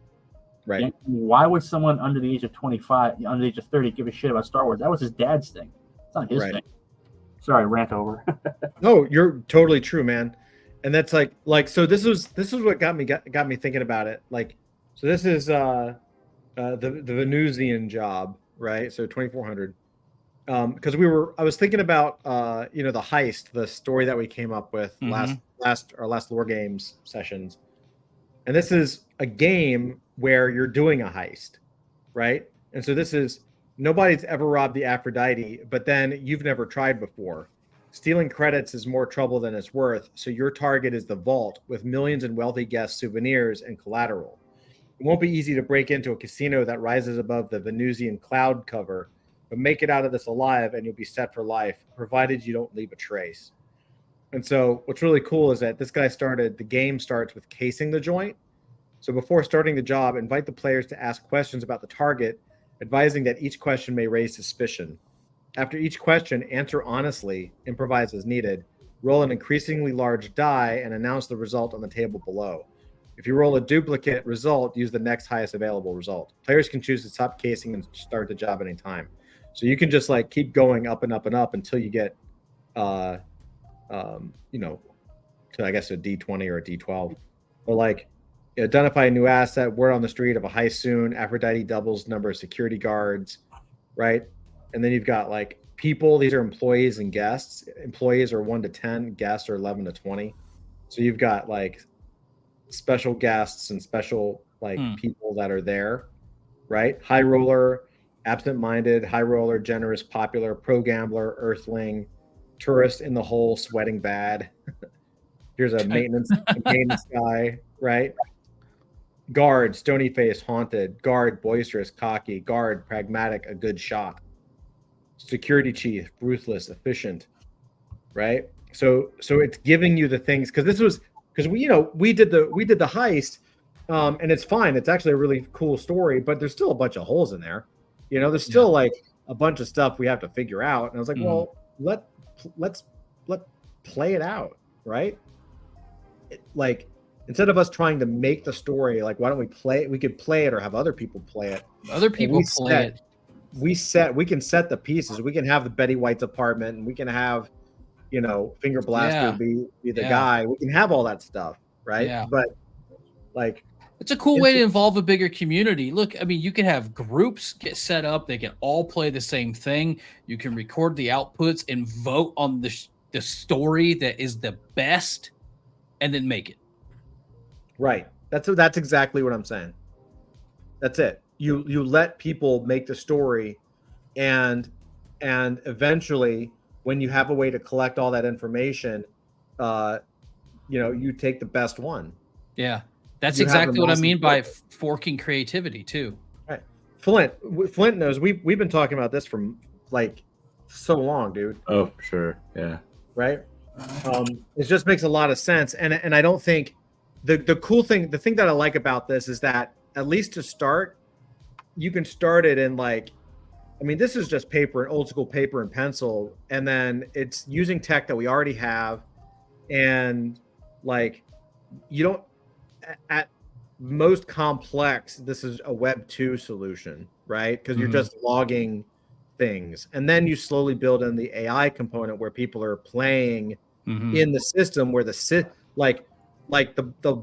Right. And why would someone under the age of 25, under the age of 30, give a shit about Star Wars? That was his dad's thing. It's not his thing. Sorry, rant over. No, you're totally true, man. And that's like so. This is what got me thinking about it. Like, so this is the Venusian job. Right, so 2400. Because I was thinking about the heist, the story that we came up with last Lore Games sessions, and this is a game where you're doing a heist, right? And so this is nobody's ever robbed the Aphrodite, but then you've never tried before. Stealing credits is more trouble than it's worth, so your target is the vault with millions in wealthy guest souvenirs and collateral. It won't be easy to break into a casino that rises above the Venusian cloud cover, but make it out of this alive and you'll be set for life, provided you don't leave a trace. And so what's really cool is that this guy the game starts with casing the joint. So before starting the job, invite the players to ask questions about the target, advising that each question may raise suspicion. After each question, answer honestly, improvise as needed, roll an increasingly large die, and announce the result on the table below. If you roll a duplicate result, use the next highest available result. Players can choose to stop casing and start the job anytime. So you can just like keep going up and up and up until you get, to I guess a D20 or a D12. But like, identify a new asset, word on the street of a heist soon, Aphrodite doubles number of security guards, right? And then you've got like people, these are employees and guests. Employees are 1 to 10, guests are 11 to 20. So you've got like special guests and special like people that are there, right? High roller, absent-minded, high roller, generous, popular, pro gambler, earthling, tourist in the hole, sweating bad. Here's a maintenance guy, right? Guard, stony face, haunted. Guard, boisterous, cocky. Guard, pragmatic, a good shot. Security chief, ruthless, efficient, right? So it's giving you the things because we did the heist, and it's fine. It's actually a really cool story, but there's still a bunch of holes in there. There's still like a bunch of stuff we have to figure out. And I was like, well, let's play it out, right? Like instead of us trying to make the story, like why don't we play it? We could play it or have other people play it. Other people play it. We can set the pieces. We can have the Betty White's apartment, and we can have, Finger Blaster be the guy. We can have all that stuff, right? Yeah. But like, it's a cool way to involve a bigger community. Look, I mean, you can have groups get set up. They can all play the same thing. You can record the outputs and vote on the story that is the best, and then make it. Right. That's exactly what I'm saying. That's it. You let people make the story, and eventually, when you have a way to collect all that information, you take the best one. Yeah, that's exactly what I mean by forking creativity too. Right. Flint knows we've been talking about this for like so long, dude. Oh, for sure. Yeah. Right. It just makes a lot of sense, and I don't think the cool thing, the thing that I like about this is that at least to start, you can start it in like, I mean, this is just paper, old school paper and pencil, and then it's using tech that we already have, and like, you don't, at most complex, this is a Web 2 solution, right? Because you're just logging things, and then you slowly build in the AI component where people are playing in the system, where the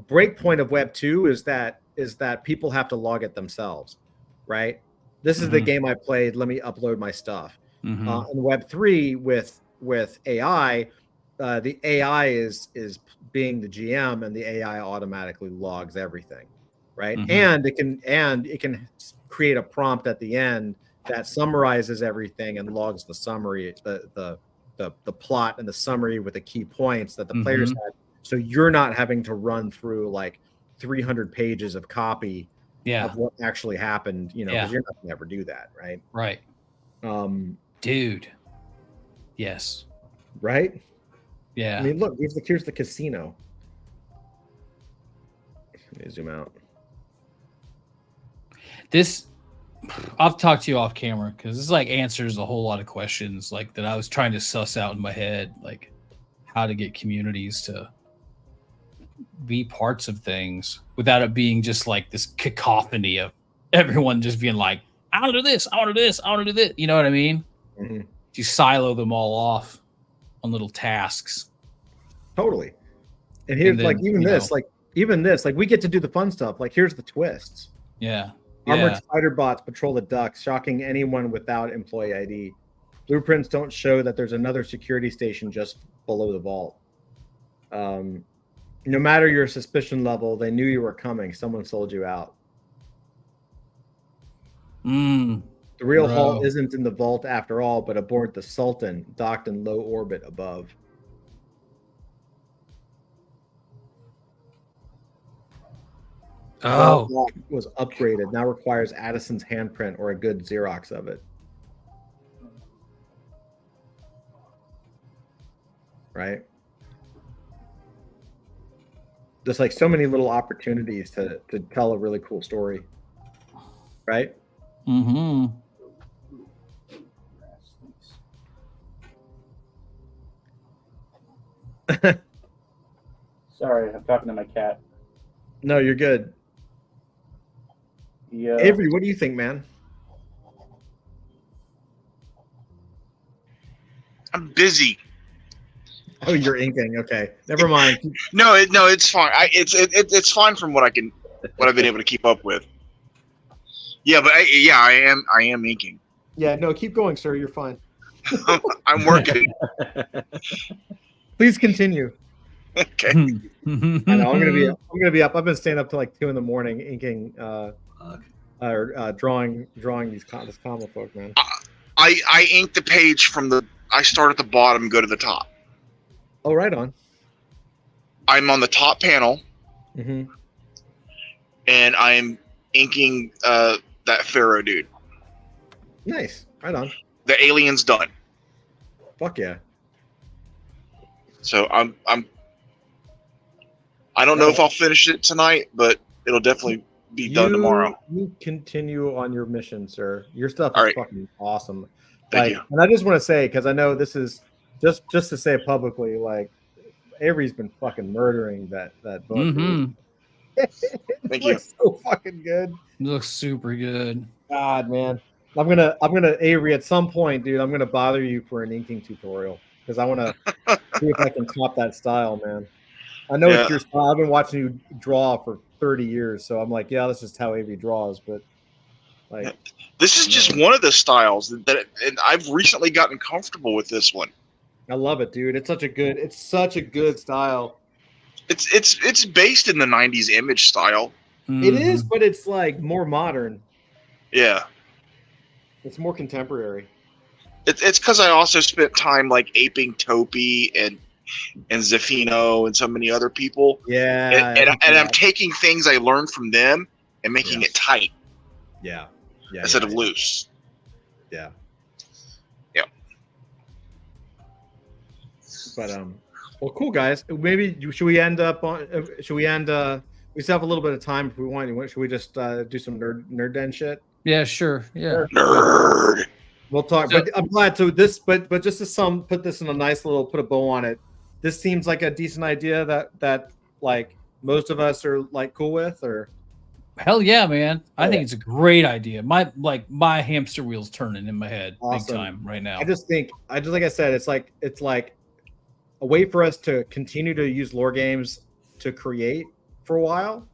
break point of Web 2 is that people have to log it themselves, right? This is the game I played. Let me upload my stuff. In Web 3 with AI, the AI is being the GM, and the AI automatically logs everything, right? And it can create a prompt at the end that summarizes everything and logs the summary, the plot and the summary with the key points that the players had. So you're not having to run through like 300 pages of copy of what actually happened, because you're not gonna ever do that, right? Right. Dude. Yes. Right? Yeah. I mean, look, here's the casino. Let me zoom out. I'll talk to you off camera, because this like answers a whole lot of questions like that I was trying to suss out in my head, like how to get communities to be parts of things without it being just like this cacophony of everyone just being like, I want to do this, I want to do this, I want to do this. You know what I mean? You silo them all off on little tasks. Totally. And here's like even this, like we get to do the fun stuff. Like here's the twists. Yeah. Armored spider bots patrol the ducts, shocking anyone without employee ID. Blueprints don't show that there's another security station just below the vault. No matter your suspicion level, they knew you were coming. Someone sold you out. The real haul isn't in the vault after all, but aboard the Sultan, docked in low orbit above. Oh, was upgraded. Now requires Addison's handprint or a good Xerox of it. Right. just like so many little opportunities to tell a really cool story, right? Mm-hmm. Sorry, I'm talking to my cat. No, you're good. Yeah. Avery, what do you think, man? I'm busy. Oh, you're inking. Okay, never mind. No, it's fine. It's fine from what I've been able to keep up with. Yeah, but I am inking. Yeah, no, keep going, sir. You're fine. I'm working. Please continue. Okay. I know, I'm gonna be up. I've been staying up till like 2 a.m. inking, drawing this comic book, man. I ink the page I start at the bottom and go to the top. Oh, right on. I'm on the top panel Mm-hmm. and I'm inking that Pharaoh dude. Nice. Right on. The alien's done. Fuck yeah. So I don't know if I'll finish it tonight, but it'll definitely be done tomorrow. You continue on your mission, sir. Your stuff All is right. fucking awesome. Thank you. And I just want to say, because I know this is just to say it publicly, like Avery's been fucking murdering that book. Mm-hmm. Thank It you. looks so fucking good. Looks super good. God, man. I'm gonna Avery at some point, dude. I'm gonna bother you for an inking tutorial because I want to see if I can top that style, man. I know it's your style. I've been watching you draw for 30 years, so I'm like, yeah, that's just how Avery draws. But like, This is just one of the styles and I've recently gotten comfortable with this one. I love it, dude. It's such a good style. It's based in the 90s image style. It is, but it's like more modern. Yeah. It's more contemporary. It's because I also spent time like aping Topi and Zafino and so many other people. Yeah. And I'm taking things I learned from them and making it tight Yeah. instead of loose. Yeah. Yeah. But well, cool guys. Maybe should we end up on? We still have a little bit of time if we want. Should we just do some nerd den shit? Yeah, sure. Yeah. Nerd. We'll talk. So- But I'm glad to this. But just to put this in a nice little, put a bow on it. This seems like a decent idea that like most of us are like cool with, or Hell yeah, man. I Yeah. think it's a great idea. My hamster wheel's turning in my head big Awesome. time right now. I just like I said, it's like a way for us to continue to use lore games to create for a while,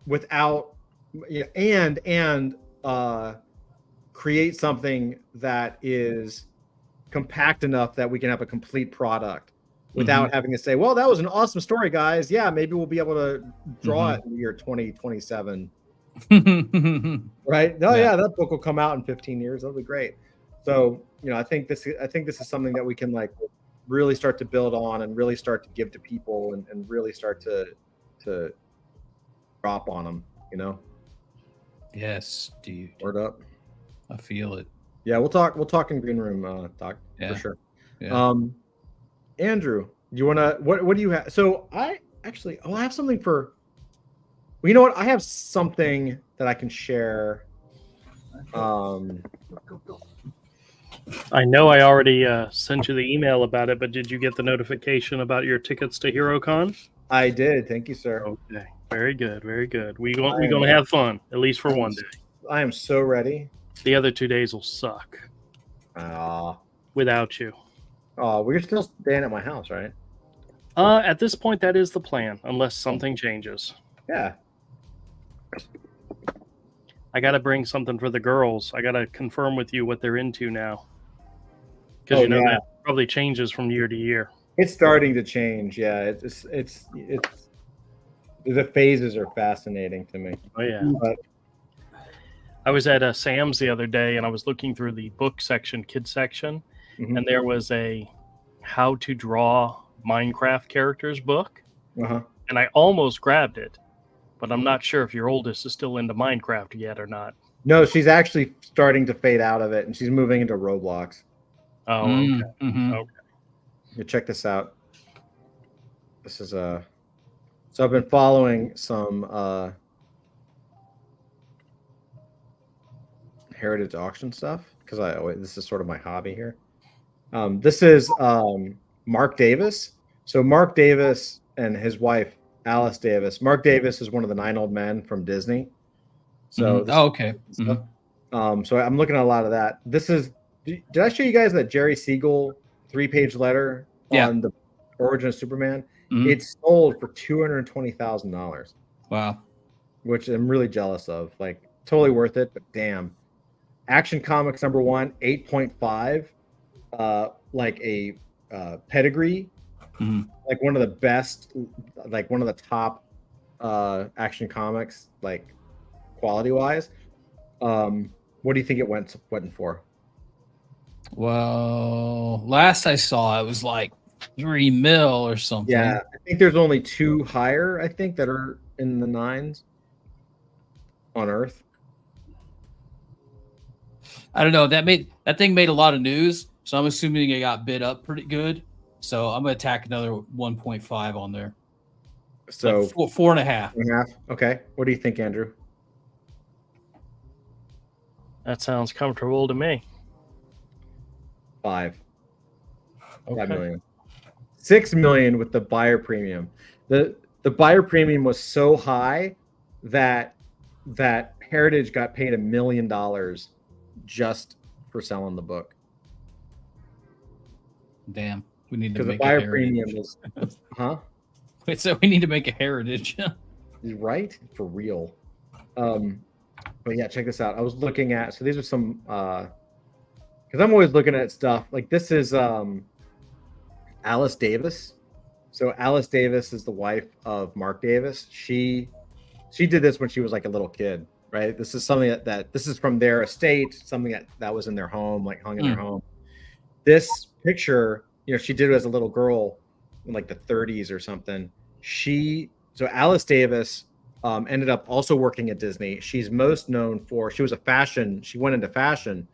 without and create something that is compact enough that we can have a complete product without having to say, well, that was an awesome story, guys. Yeah, maybe we'll be able to draw it in the year 2027. Right? No, yeah, that book will come out in 15 years. That'll be great. So, I think this is something that we can like really start to build on and really start to give to people and really start to drop on them, Yes, dude. Word up. I feel it. Yeah, we'll talk in green room, Doc, Yeah. for sure. Yeah. Andrew, do you want to, what do you have? So I have something for, well, you know what? I have something that I can share. I know I already sent you the email about it, but did you get the notification about your tickets to HeroCon? I did. Thank you, sir. Okay, very good, very good. We're gonna have fun, at least for one day. I am so ready. The other 2 days will suck without you. We're still staying at my house, right? At this point, that is the plan, unless something changes. Yeah. I got to bring something for the girls. I got to confirm with you what they're into now, because that probably changes from year to year. It's starting to change. Yeah, it's the phases are fascinating to me. Oh yeah. But I was at Sam's the other day, and I was looking through the book section, kids section, and there was a how to draw Minecraft characters book, and I almost grabbed it, but I'm not sure if your oldest is still into Minecraft yet or not. No, she's actually starting to fade out of it, and she's moving into Roblox. Oh, okay. Okay. You check this out. This is So I've been following some heritage auction stuff because this is sort of my hobby here. This is Mark Davis. So Mark Davis and his wife Alice Davis. Mark Davis is one of the 9 old men from Disney. So okay. So I'm looking at a lot of that. This is. Did I show you guys that Jerry Siegel 3-page letter on the origin of Superman? It's sold for $220,000. Wow. Which I'm really jealous of. Like, totally worth it, but damn. Action Comics #1, 8.5. Like a pedigree. Like one of the best, like one of the top Action Comics, like quality wise. What do you think it went for? Well, last I saw it was like $3 million or something. Yeah, I think there's only 2 higher, I think, that are in the 9s on Earth. I don't know. That thing made a lot of news, so I'm assuming it got bid up pretty good. So I'm gonna tack another 1.5 on there. So like 4.5. 4.5. Okay. What do you think, Andrew? That sounds comfortable to me. 5. Okay. 5 million. 6 million with the buyer premium. The buyer premium was so high that Heritage got paid $1 million just for selling the book. Damn, we need to Because the make buyer a Heritage. premium is, huh? Wait, so we need to make a Heritage. Right? For real. But yeah, check this out. I was looking at, so these are some, because I'm always looking at stuff. Like this is Alice Davis. So Alice Davis is the wife of Mark Davis. She did this when she was like a little kid, right? This is something that this is from their estate, something that was in their home, like hung in their home. This picture, she did it as a little girl in like the 30s or something. So Alice Davis ended up also working at Disney. She's most known for, she went into fashion.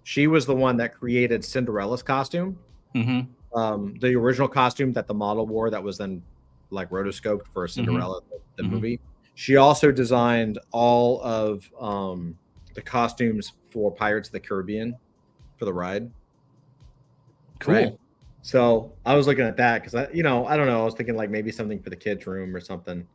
She was the one that created Cinderella's costume. The original costume that the model wore that was then like rotoscoped for Cinderella, the movie. She also designed all of the costumes for Pirates of the Caribbean for the ride. Cool. Right? So I was looking at that because I don't know. I was thinking like maybe something for the kids' room or something.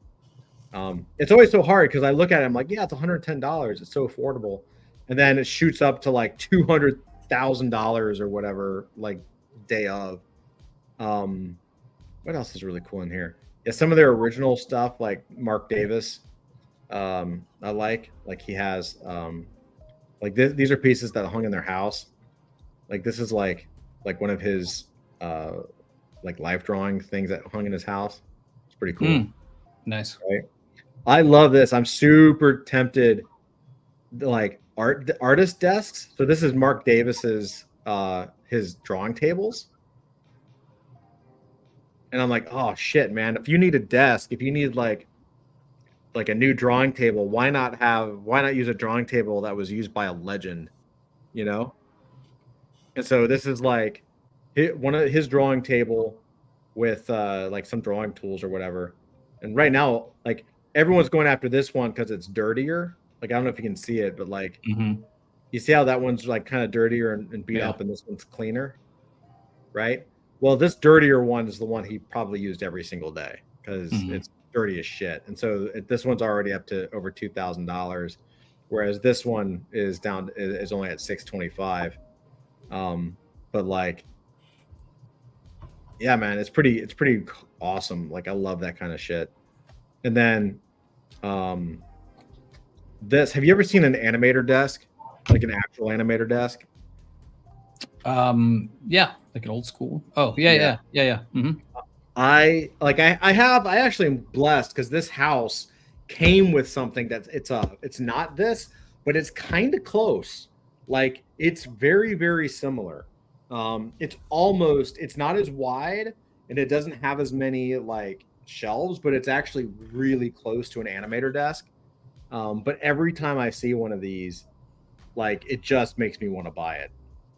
It's always so hard because I look at it, I'm like, yeah, it's $110. It's so affordable, and then it shoots up to like $200,000 or whatever, like day of. What else is really cool in here? Yeah, some of their original stuff, like Mark Davis. I like he has like these are pieces that hung in their house. Like this is like one of his like life drawing things that hung in his house. It's pretty cool. Nice. Right? I love this. I'm super tempted. Like artist desks. So this is Mark Davis's his drawing tables. And I'm like, oh shit, man! If you need a desk, if you need like a new drawing table, why not use a drawing table that was used by a legend, And so this is like one of his drawing table with like some drawing tools or whatever. And right now, like everyone's going after this one because it's dirtier. Like I don't know if you can see it, but like you see how that one's like kind of dirtier and beat up, and this one's cleaner, right? Well, this dirtier one is the one he probably used every single day because it's dirty as shit. And so this one's already up to over $2,000, whereas this one is only at $625. But like, yeah, man, it's pretty awesome. Like I love that kind of shit. And then have you ever seen an animator desk, like an actual animator desk? Yeah, like an old school. Oh, yeah. I actually am blessed because this house came with something that's it's not this, but it's kind of close. Like it's very, very similar. It's not as wide and it doesn't have as many like shelves, but it's actually really close to an animator desk. But every time I see one of these, like it just makes me want to buy it.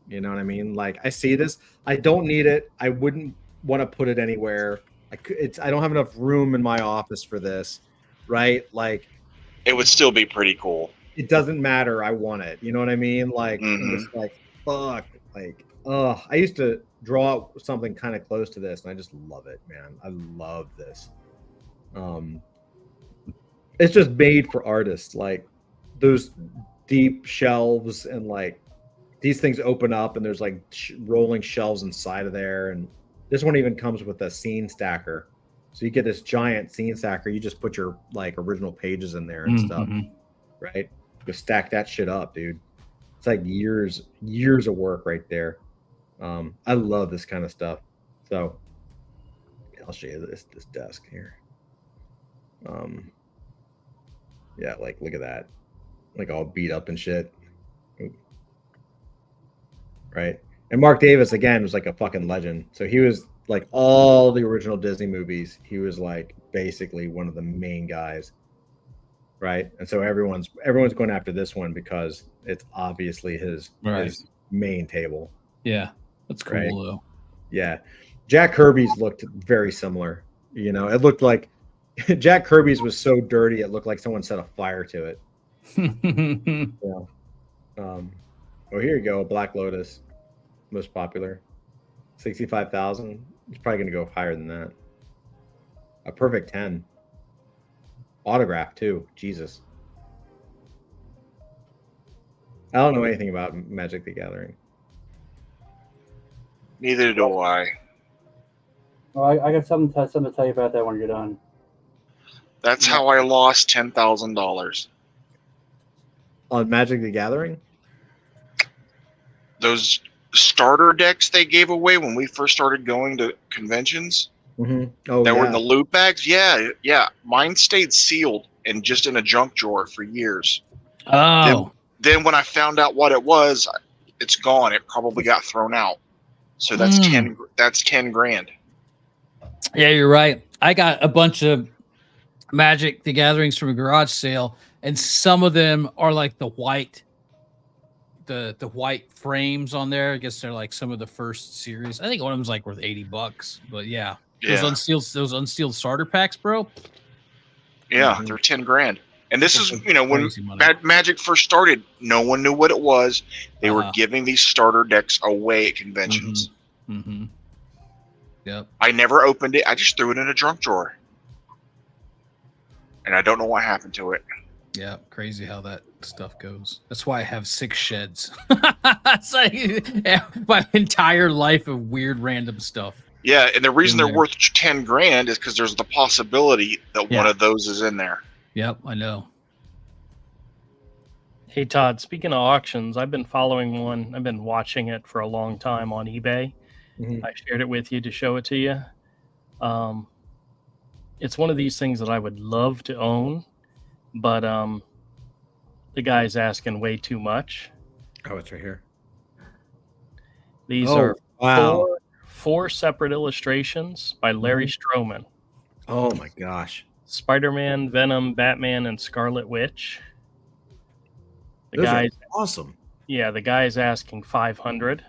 You know what I mean? Like I see this, I don't need it. I wouldn't want to put it anywhere. I don't have enough room in my office for this, right? Like, It would still be pretty cool. it doesn't matter. I want it. You know what I mean? Like, I'm Mhm. just like, fuck. Like, I used to draw something kind of close to this, and I just love it, man. I love this. It's just made for artists. Like, those deep shelves, and like these things open up, and there's like rolling shelves inside of there. And this one even comes with a scene stacker. So you get this giant scene stacker. You just put your like original pages in there and stuff, right? Just stack that shit up, dude. It's like years of work right there. I love this kind of stuff. So I'll show you this desk here. Yeah, like look at that, like all beat up and shit. Right. And Mark Davis again was like a fucking legend. So he was like all the original Disney movies. He was like basically one of the main guys. Right. And so everyone's going after this one because it's obviously his main table. Yeah, that's cool Right. though. Yeah. Jack Kirby's looked very similar. You know, it looked like Jack Kirby's was so dirty it looked like someone set a fire to it. Yeah. Oh, here you go. Black Lotus, most popular, 65,000. It's probably going to go higher than that. A perfect 10. Autograph too. Jesus. I don't know anything about Magic the Gathering. Neither do I. Well, I got something to tell you about that when you're done. That's how I lost $10,000. On Magic the Gathering? Those starter decks they gave away when we first started going to conventions Mm-hmm. Oh, that yeah. were in the loot bags. Yeah. Mine stayed sealed and just in a junk drawer for years. Oh, Then when I found out what it was, it's gone. It probably got thrown out. So that's That's 10 grand. yeah, you're right. I got a bunch of Magic the Gatherings from a garage sale, and some of them are like the white frames on there. I guess they're like some of the first series. I think one of them's like worth $80, but yeah. Yeah. Those unsealed starter packs, bro. Yeah, they're 10 grand. And this is, when Crazy money. Magic first started, no one knew what it was. They were Uh-huh. giving these starter decks away at conventions. Mm-hmm. Yep. I never opened it. I just threw it in a junk drawer. And I don't know what happened to it. Yeah, crazy how that stuff goes. That's why I have 6 sheds. It's like my entire life of weird random stuff. Yeah, and the reason In they're there. worth 10 grand is because there's the possibility that one Yeah. of those is in there. Yep, I know. Hey Todd, speaking of auctions, I've been following one. I've been watching it for a long time on eBay. Mhm. I shared it with you to show it to you. It's one of these things that I would love to own, but the guy's asking way too much. Oh, it's right here. These Oh, are wow. four separate illustrations by Larry Stroman. Oh my gosh. Spider-Man, Venom, Batman, and Scarlet Witch. The Those are guy's awesome. the guy's asking 500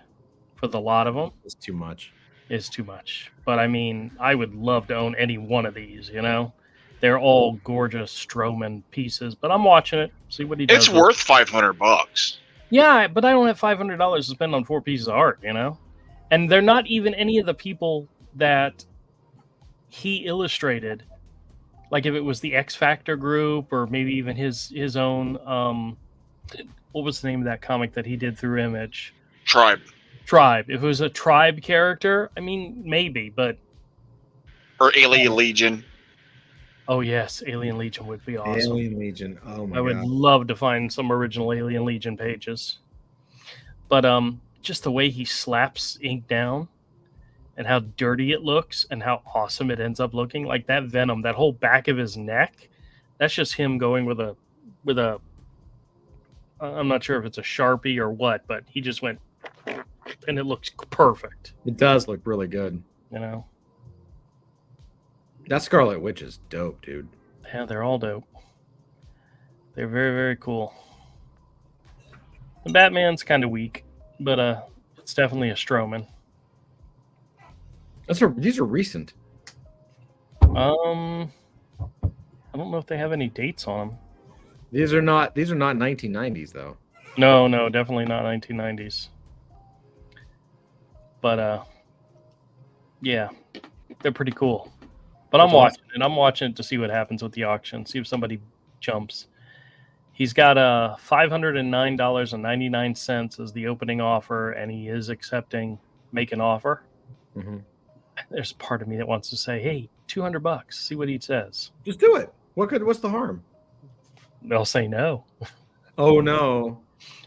for the lot of them. It's too much. Is too much. But I mean, I would love to own any one of these, They're all gorgeous Stroman pieces, but I'm watching it, see what he does. It's with it. worth $500. Yeah, but I don't have $500 to spend on 4 pieces of art, And they're not even any of the people that he illustrated. Like if it was the X Factor group or maybe even his own what was the name of that comic that he did through Image? Tribe. If it was a Tribe character, I mean maybe, but Or Alien Legion. oh yes, Alien Legion would be awesome. Alien Legion. Oh my I would god. love to find some original Alien Legion pages. But just the way he slaps ink down and how dirty it looks and how awesome it ends up looking, like that Venom, that whole back of his neck, that's just him going with a I'm not sure if it's a Sharpie or what, but he just went and it looks perfect, It does look really good. That Scarlet Witch is dope, dude. Yeah, they're all dope. They're very, very cool. The Batman's kind of weak, but it's definitely a Stroman. These are recent. I don't know if they have any dates on them. These are not 1990s though. No, definitely not 1990s. But yeah, they're pretty cool. But I'm watching it. I'm watching it to see what happens with the auction. See if somebody jumps. He's got $509.99 as the opening offer, and he is accepting make an offer. Mm-hmm. There's part of me that wants to say, "Hey, $200. See what he says." Just do it. What's the harm? They'll say no. Oh no.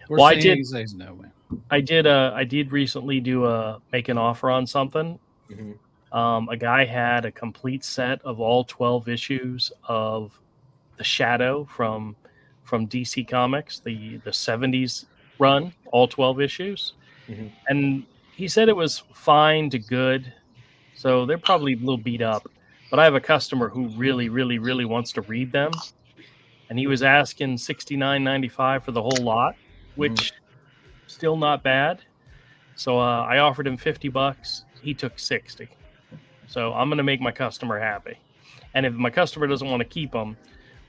Well, I did- He says no, man. I did recently do a make an offer on something. Mhm. A guy had a complete set of all 12 issues of the Shadow from DC Comics, the 70s run, all 12 issues. Mhm. And he said it was fine to good. So they're probably a little beat up. But I have a customer who really, really, really wants to read them. And he was asking $69.95 for the whole lot, which still not bad. So I offered him $50. He took 60. So I'm going to make my customer happy. And if my customer doesn't want to keep them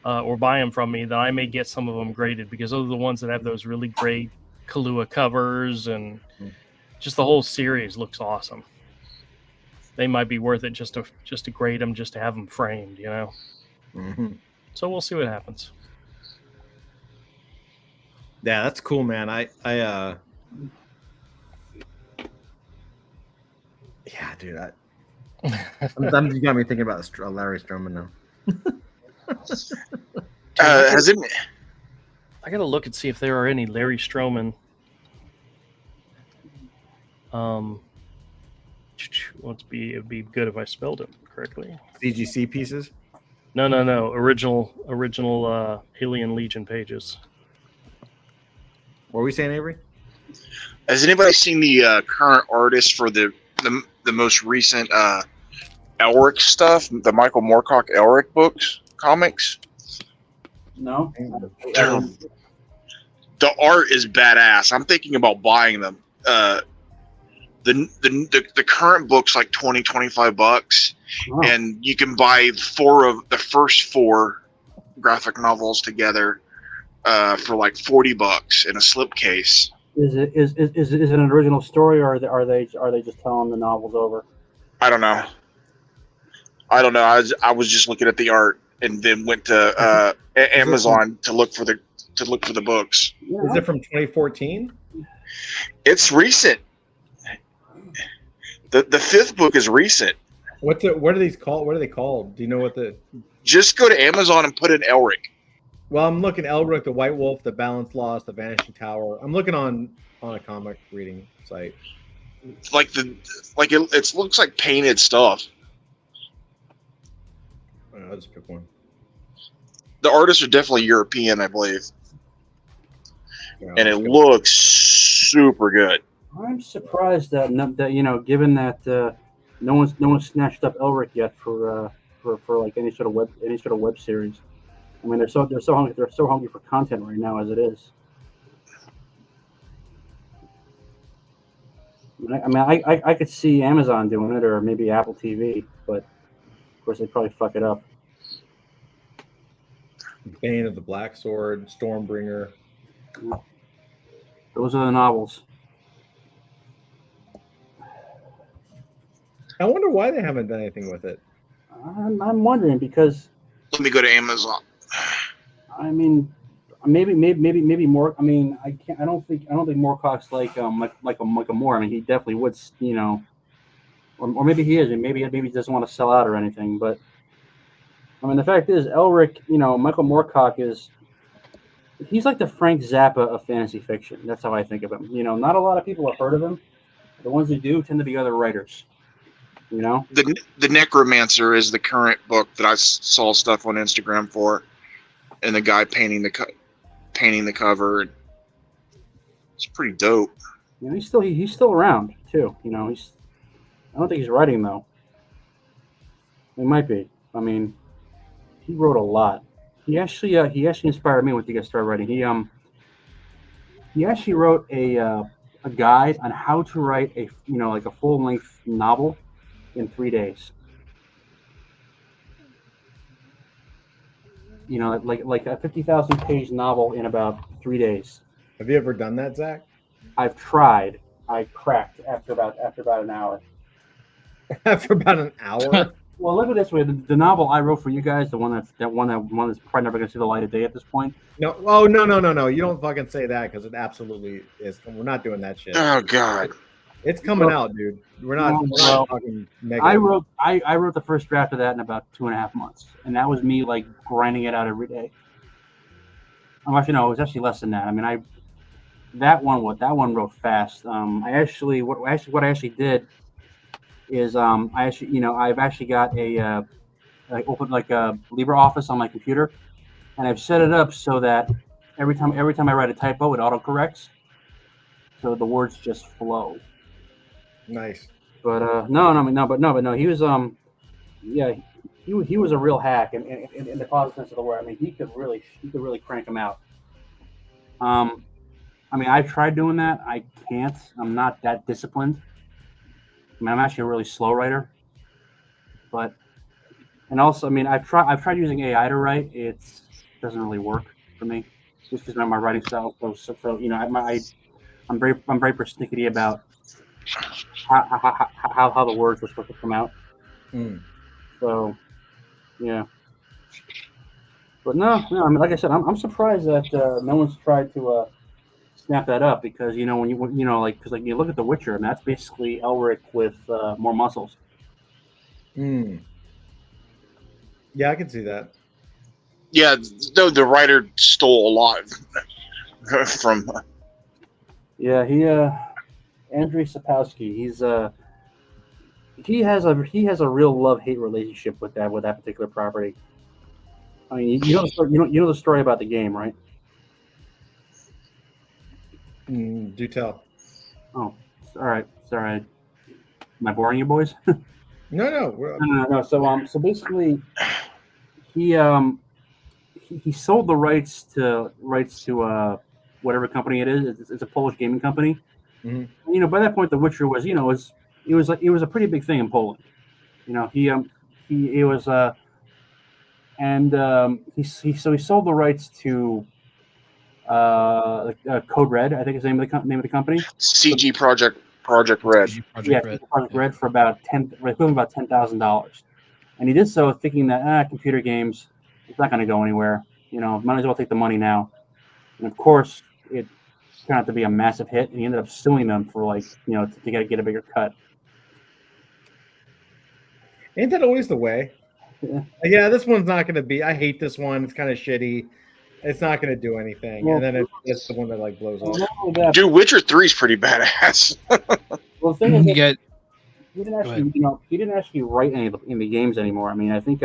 or buy them from me, then I may get some of them graded, because those are the ones that have those really great Kahlua covers, and just the whole series looks awesome. They might be worth it just to grade them, just to have them framed, you know. Mm-hmm. So we'll see what happens. Yeah, that's cool, man. Yeah, dude. Sometimes you got me thinking about Larry Stroman now. Has it? I gotta look and see if there are any Larry Stroman. It'd be good if I spelled it correctly. CGC pieces. No. Original Alien Legion pages. What were we saying, Avery? Has anybody seen the current artist for the most recent Elric stuff? The Michael Moorcock Elric comics? No. The art is badass. I'm thinking about buying them. The current book's like $25, Oh. and you can buy 4 of the first 4 graphic novels together for like $40 in a slipcase. Is it an original story, or are they just telling the novels over? I don't know. I was just looking at the art and then went to Amazon to look for the books. Yeah, Is it from 2014? It's recent. The 5th book is recent. What are these called? What are they called? Do you know what the? Just go to Amazon and put in Elric. Well, I'm looking Elric, the White Wolf, the Balance Lost, the Vanishing Tower. I'm looking on a comic reading site. It looks like painted stuff. I'll just pick one. The artists are definitely European, I believe, Yeah, and it let's go. looks super good. I'm surprised that given that no one's snatched up Elric yet for like any sort of web series. I mean, they're so hungry for content right now as it is. I could see Amazon doing it, or maybe Apple TV, but of course they'd probably fuck it up. Bane of the Black Sword, Stormbringer. Those are the novels. I wonder why they haven't done anything with it. I'm wondering, because Let me go to Amazon. I mean, maybe more. I mean, I don't think Moorcock's like a Moore. I mean, he definitely would, or maybe he is, and maybe he doesn't want to sell out or anything. But I mean, the fact is, Elric, Michael Moorcock he's like the Frank Zappa of fantasy fiction. That's how I think of him. Not a lot of people have heard of him. The ones who do tend to be other writers. The Necromancer is the current book that I saw stuff on Instagram for, and the guy painting the cover. It's pretty dope. He's still around too. I don't think he's writing though. He might be. I mean, he wrote a lot. He actually inspired me to get started writing. He actually wrote a guide on how to write a full length novel in 3 days. like a 50,000-page novel in about 3 days. Have you ever done that, Zach? I've tried. I cracked after about an hour. After about an hour? Well, look at it this way: the novel I wrote for you guys, the one that's probably never going to see the light of day at this point. No. Oh, no. You don't fucking say that because it absolutely is. We're not doing that shit. Oh God. It's coming out, dude. We're not talking mega. I wrote the first draft of that in about 2.5 months, and that was me like grinding it out every day. Actually, no, it was actually less than that. I mean, that one wrote fast. What I actually did is I've actually got a opened like a LibreOffice on my computer, and I've set it up so that every time I write a typo, it autocorrects, so the words just flow. Nice. But no. He was he was a real hack in the positive sense of the word. I mean, he could really crank them out. I mean, I've tried doing that. I can't. I'm not that disciplined. I mean, I'm actually a really slow writer. And also, I mean, I've tried using AI to write. It doesn't really work for me, just because my writing style. So I'm very persnickety about how the words were supposed to come out. So, yeah. But no. I mean, like I said, I'm surprised that no one's tried to snap that up, because when you look at The Witcher, and that's basically Elric with more muscles. Yeah, I can see that. Yeah, though the writer stole a lot from. Yeah, Andrzej Sapkowski. He has a real love-hate relationship with that particular property. I mean, you know the story about the game, right? Do tell. Oh, all right. Sorry, am I boring you, boys? No. So basically, he sold the rights to whatever company it is. It's a Polish gaming company. Mm-hmm. By that point, The Witcher was it was a pretty big thing in Poland. He sold the rights to Code Red, I think is the name of the company. CG Project Red. Project Red for about $10,000, and he did so thinking that computer games, it's not going to go anywhere. Might as well take the money now. And of course, it turned out to be a massive hit, and he ended up suing them for to get a bigger cut. Ain't that always the way? Yeah, this one's not going to be. I hate this one. It's kind of shitty. It's not going to do anything, and then it's the one that blows off. Dude, Witcher 3 is pretty badass. Well, the thing is, he didn't actually write any of the games anymore. I mean, I think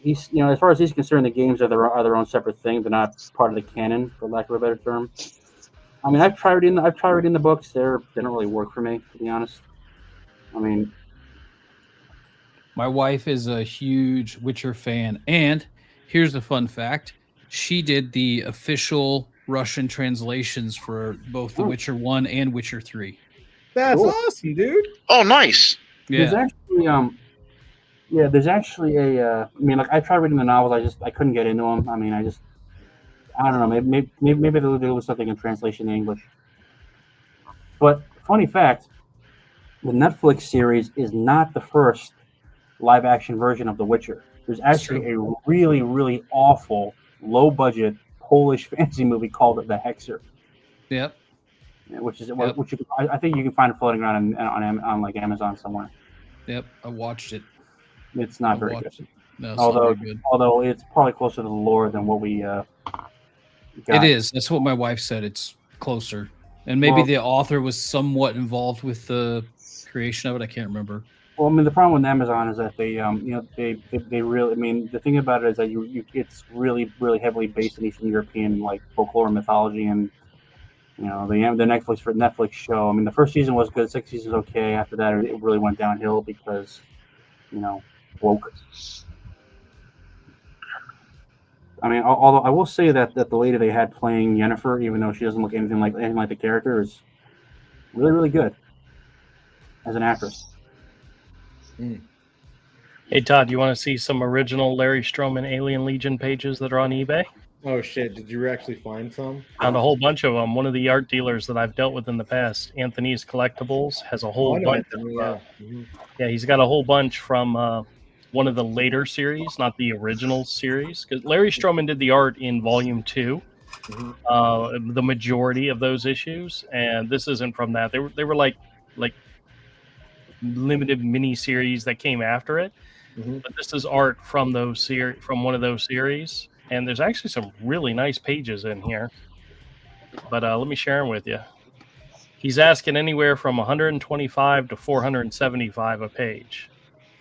he's as far as he's concerned, the games are their own separate thing. They're not part of the canon, for lack of a better term. I mean, I've tried reading the books. They didn't really work for me, to be honest. I mean, my wife is a huge Witcher fan, and here's the fun fact: she did the official Russian translations for both The Witcher 1 and Witcher 3. That's awesome, dude. Oh, nice. Yeah. There's actually I mean, I tried reading the novels. I couldn't get into them. I mean, I don't know. Maybe there was something in translation in English. But funny fact, the Netflix series is not the first live-action version of The Witcher. There's actually a really, really awful, low-budget Polish fantasy movie called The Hexer. Yep. Which I think you can find it floating around on like Amazon somewhere. Yep, I watched it. It's not very good. No, it's not very good. Although it's probably closer to the lore than what we got. It is. That's what my wife said. It's closer, and maybe the author was somewhat involved with the creation of it. I can't remember. Well, I mean, the problem with Amazon is that they really. I mean, the thing about it is that it's really, really heavily based in Eastern European folklore and mythology, and the Netflix show. I mean, the first season was good. Second season was okay. After that, it really went downhill because, woke. I mean, although I will say that the lady they had playing Yennefer, even though she doesn't look anything like the character, is really, really good as an actress. Hey Todd, you want to see some original Larry Stroman Alien Legion pages that are on eBay? Oh shit! Did you actually find some? Found a whole bunch of them. One of the art dealers that I've dealt with in the past, Anthony's Collectibles, has a Oh, whole I know bunch. Anthony, Of, yeah. Mhm. yeah, he's got a whole bunch from one of the later series, not the original series. Because Larry Stroman did the art in Volume 2, the majority of those issues, and this isn't from that. They were like limited mini series that came after it. Mhm. But this is art from from one of those series, and there's actually some really nice pages in here. But let me share them with you. He's asking anywhere from 125 to 475 a page.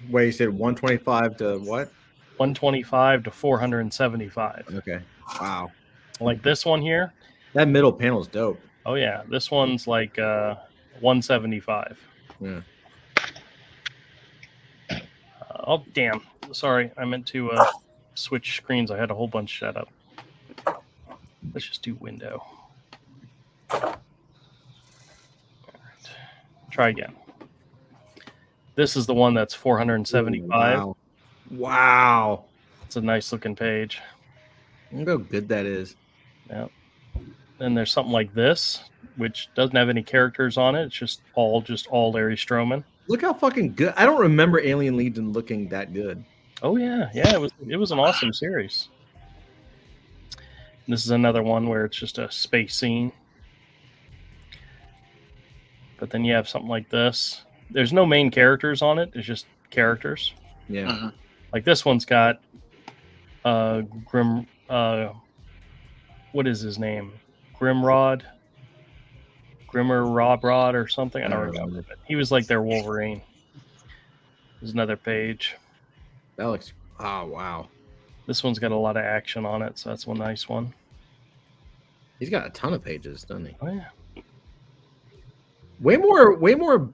Wait, you said 125 to what? 125 to 475. Okay. Wow. Like this one here. That middle panel is dope. Oh yeah, this one's like 175. Yeah. Oh damn! Sorry, I meant to switch screens. I had a whole bunch set up. Let's just do window. All right. Try again. This is the one that's 475. Wow. Wow. It's a nice looking page. Look how good that is. Yeah. Then there's something like this, which doesn't have any characters on it. It's just all Larry Stroman. Look how fucking good. I don't remember Alien Legion looking that good. Oh yeah, it was an awesome series. This is another one where it's just a space scene. But then you have something like this. There's no main characters on it. It's just characters. Yeah. Mhm. Like this one's got Grim. What is his name? Grimrod or something. I don't remember. But he was like their Wolverine. There's another page. That looks. Oh wow. This one's got a lot of action on it, so that's one nice one. He's got a ton of pages, doesn't he? Oh yeah. Way more.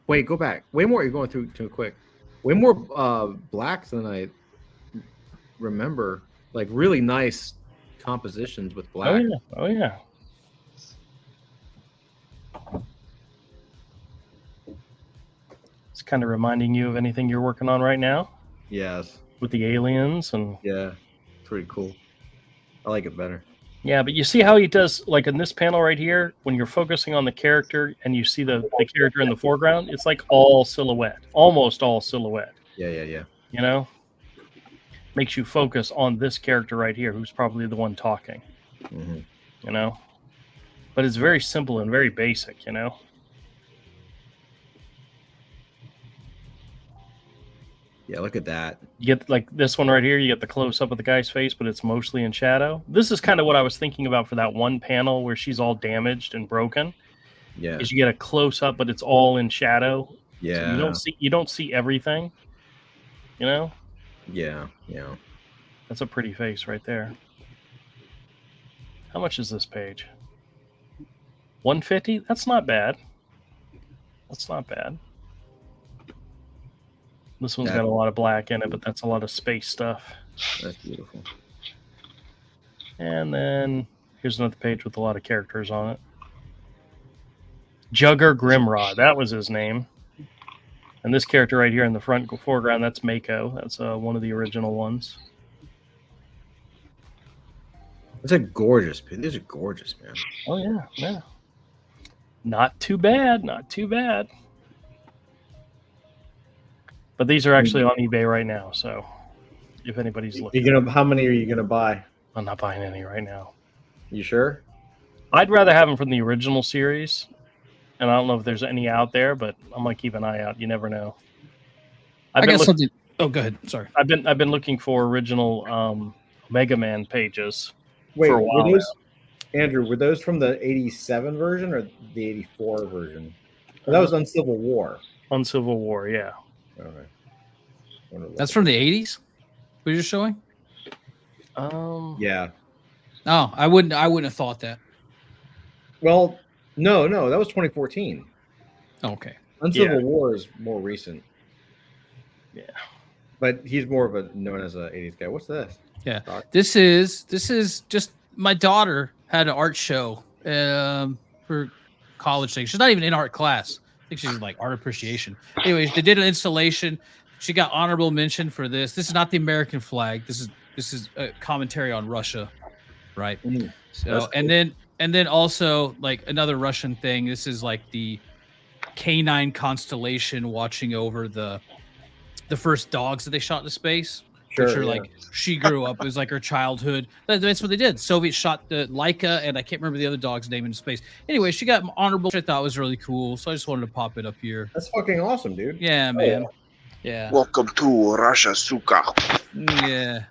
Wait, go back. Way more. You're going through too quick. Way more blacks than I remember. Like really nice compositions with black. Oh yeah. Oh yeah. It's kind of reminding you of anything you're working on right now Yes. with the aliens and Yeah. Pretty cool. I like it better. yeah, but you see how he does, like in this panel right here, when you're focusing on the character and you see the character in the foreground, it's like all silhouette, almost all silhouette, Yeah. you know? Makes you focus on this character right here, who's probably the one talking, Mm-hmm. you know? But it's very simple and very basic, you know? Yeah. Look at that. You get like this one right here, you get the close up of the guy's face, but it's mostly in shadow. This is kind of what I was thinking about for that one panel where she's all damaged and broken. Yeah. Is you get a close up, but it's all in shadow. Yeah. So you don't see everything. You know? Yeah. That's a pretty face right there. How much is this page? 150? That's not bad. That's not bad. This one's got a lot of black in it, but that's a lot of space stuff. That's beautiful. And then here's another page with a lot of characters on it. Jugger Grimrod, that was his name. And this character right here in the front foreground, that's Mako. That's one of the original ones. It's a gorgeous. These are gorgeous, man. Oh yeah, yeah. Not too bad, not too bad. But these are actually on eBay right now, so if anybody's looking, How many are you gonna buy? I'm not buying any right now. You sure? I'd rather have them from the original series, and I don't know if there's any out there, but I'm gonna keep an eye out. You never know. I got something. Oh, go ahead. Sorry. I've been looking for original Mega Man pages Wait, for a while. were those, Andrew? Were those from the '87 version or the '84 version? That was on Civil War. On Civil War, yeah. Okay. That's from the 80s. What you're showing? Yeah. Oh, I wouldn't have thought that. Well, no, that was 2014. Okay. Uncivil War is more recent. Yeah. But he's more of a known as a 80s guy. What's this? Yeah. This is just my daughter had an art show for college thing. She's not even in art class. I think she's like art appreciation. Anyways, they did an installation. She got honorable mention for this. This is not the American flag. This is a commentary on Russia, right? So That's and then also like another Russian thing. This is like the canine constellation watching over the first dogs that they shot into space. Which are like she grew up. It was like her childhood. That's what they did. Soviets shot the Laika, and I can't remember the other dog's name into space. Anyway, she got honorable, which I thought was really cool. So I just wanted to pop it up here. That's fucking awesome, dude. Yeah, man. Yeah. Welcome to Russia, Suka. Yeah.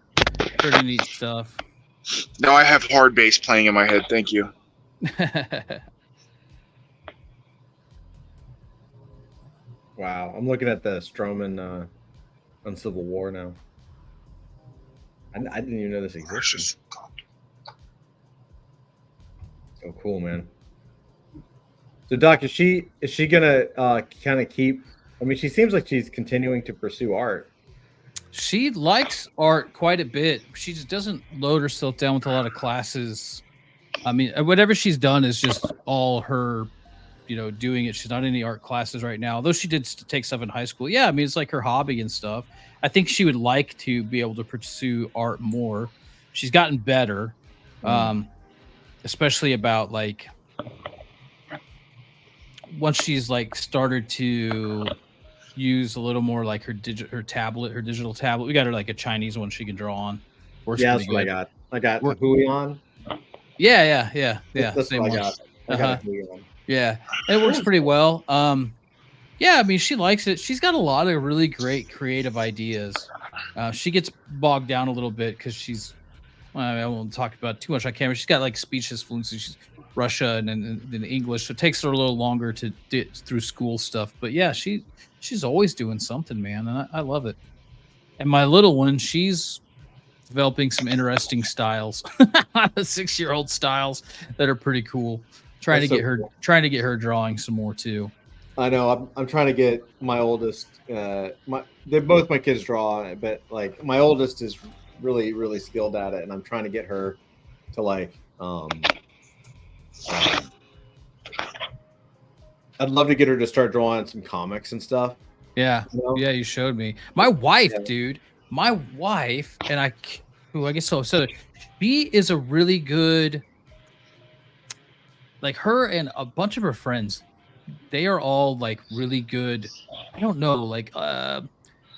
Pretty neat stuff. Now I have hard bass playing in my head. Thank you. Wow, I'm looking at the Strowman on Civil War now. I didn't even know this existed. Russia, Suka. Oh, cool, man. So, Doc, is she gonna kind of keep? I mean, she seems like she's continuing to pursue art. She likes art quite a bit. She just doesn't load herself down with a lot of classes. I mean, whatever she's done is just all her, doing it. She's not in any art classes right now, although she did take stuff in high school. Yeah, I mean, it's like her hobby and stuff. I think she would like to be able to pursue art more. She's gotten better, especially about like once she's like started to use a little more like her digital tablet. We got her like a Chinese one she can draw on. Works Yeah, that's pretty what good. I got. I got Huion. Yeah. That's Same what I one. got. I got Huion. Yeah, it works pretty well. Yeah, I mean, she likes it. She's got a lot of really great creative ideas. She gets bogged down a little bit because I won't talk about it too much on camera. She's got like speech fluency. She's Russia and English. So it takes her a little longer to get through school stuff. But yeah, she's always doing something, man. And I love it. And my little one, she's developing some interesting styles, 6-year-old styles that are pretty cool. Trying That's to so get her, cool. trying to get her drawing some more too. I know. I'm trying to get my oldest. Both my kids draw, but like my oldest is really really skilled at it, and I'm trying to get her to like. I'd love to get her to start drawing some comics and stuff. Yeah, You know? yeah, you showed me. My wife, Yeah. dude, and I guess so. So she is a really good. Like her and a bunch of her friends, they are all like really good. I don't know, like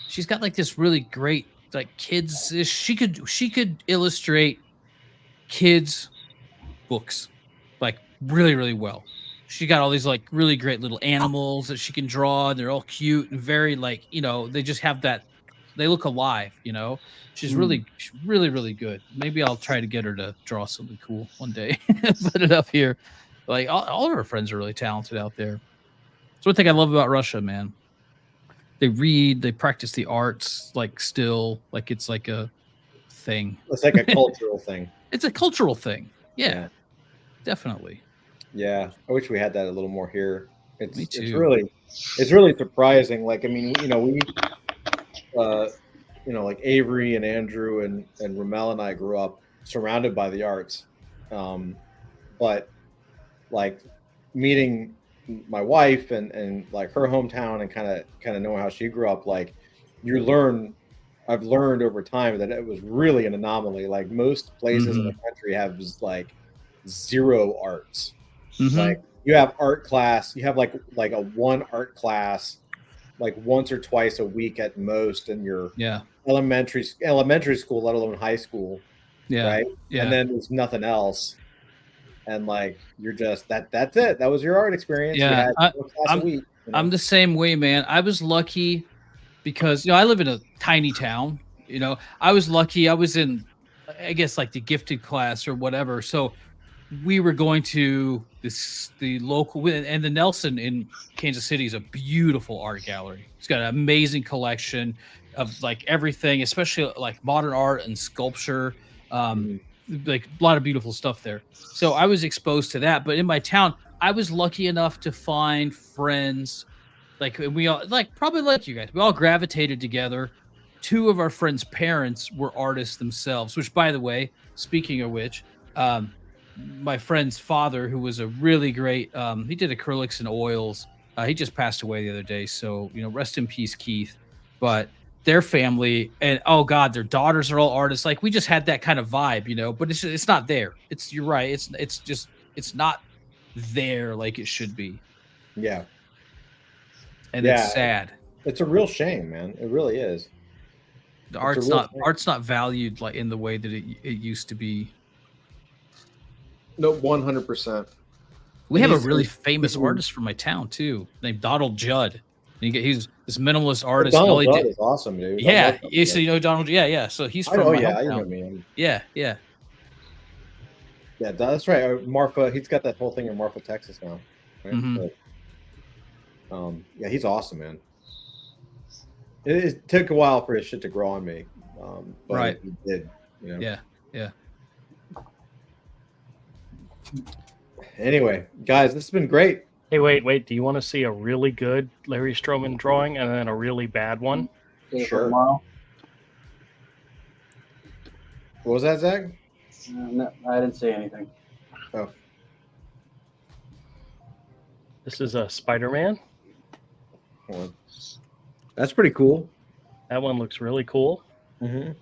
she's got like this really great like kids. She could illustrate kids books like really really well. She got all these like really great little animals that she can draw. They're all cute and very like they just have that. They look alive. She's really really good. Maybe I'll try to get her to draw something cool one day. Put it up here. Like all of her friends are really talented out there. That's one thing I love about Russia, man. They read, they practice the arts, like still, like it's like a thing. It's like a cultural thing. It's a cultural thing. Yeah, Yeah. Like Yeah, I wish we had that a little more here. It's Me too. it's really surprising. Like I mean, we like Avery and Andrew and Ramel and I grew up surrounded by the arts, but like meeting my wife and like her hometown and kind of knowing how she grew up, like I've learned over time that it was really an anomaly. Like most places in the country have like zero arts. Mhm. Like you have art class, you have like a one art class like once or twice a week at most in your elementary school, let alone high school. Yeah. Right. Yeah. And then there's nothing else. And like you're just that's it. That was your art experience. You Yeah, had one class a week, I'm the same way, man. I was lucky because I live in a tiny town. I was lucky. I was in, I guess, like the gifted class or whatever. So we were going to the local, and the Nelson in Kansas City is a beautiful art gallery. It's got an amazing collection of like everything, especially like modern art and sculpture. Like a lot of beautiful stuff there. So I was exposed to that. But in my town, I was lucky enough to find friends. Like we all, like probably like you guys, we all gravitated together. Two of our friends' parents were artists themselves, which, by the way, speaking of which, my friend's father, who was a really great, he did acrylics and oils. He just passed away the other day. So, rest in peace, Keith. But their family, and oh god, their daughters are all artists. Like we just had that kind of vibe, you know. But it's not there. You're right. It's not there like it should be, Yeah. and Yeah. it's sad. It's a real shame, man. It really is. The It's a real shame. art's not valued like in the way that it used to be. No, 100%. We have a He's- really famous he's- artist from my town too, named Donald Judd. He's this minimalist artist. Donald All he Judd did- is awesome, dude. I yeah, love Donald you so Judd. you know Donald. Yeah. So he's I from know, my yeah, I hometown. know, man. Yeah. Yeah, that's right. Marfa, he's got that whole thing in Marfa, Texas now. Right? Mhm. But, yeah, he's awesome, man. It took a while for his shit to grow on me, but Right. he did. You know? Yeah. Anyway, guys, this has been great. Hey, wait. Do you want to see a really good Larry Stroman drawing and then a really bad one? Okay, for Sure. tomorrow. What was that, Zach? No, I didn't say anything. This is a Spider-Man. Hold on. That's pretty cool. That one looks really cool. Mm-hmm.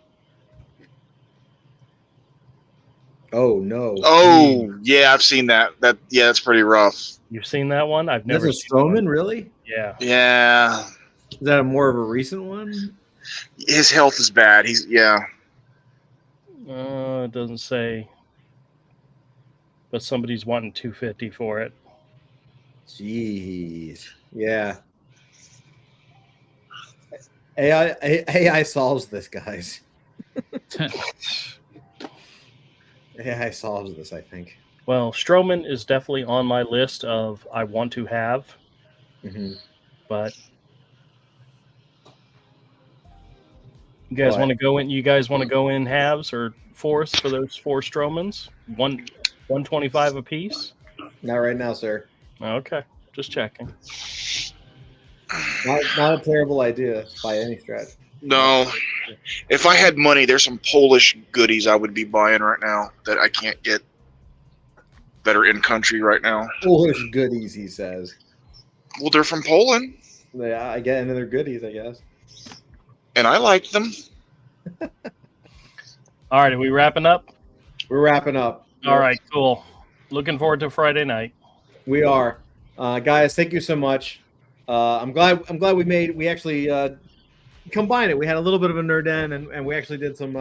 Oh no! Oh yeah, I've seen that. That's pretty rough. You've seen that one? I've That's never a seen that one. Strowman, really? Yeah. Yeah, Is that a more of a recent one? his health is bad. It doesn't say. But somebody's wanting $250 for it. Jeez. Yeah. AI solves this, guys. AI solves this, I think. Well, Strowman is definitely on my list of I want to have, Mm-hmm. but you guys What? want to go in? You guys want to go in halves or fourths for those 4 Strowmans? 125 a piece. Not right now, sir. Okay, just checking. Not a terrible idea by any stretch. No, if I had money, there's some Polish goodies I would be buying right now that I can't get that are in country right now. Foolish goodies, he says. Well, they're from Poland, Yeah, I get into their goodies, I guess. and I like them. All right, are we wrapping up? We're wrapping up. All right, cool. Looking forward to Friday night. We are. Guys, thank you so much. I'm glad we actually combined it. We had a little bit of a nerd den and we actually did some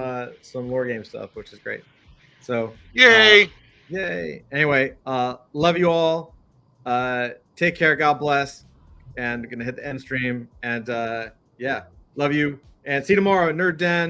war game stuff, which is great. So Yay! yay. Anyway, love you all. Take care, God bless. And gonna hit the end stream. And yeah, love you. And see you tomorrow at Nerd Den.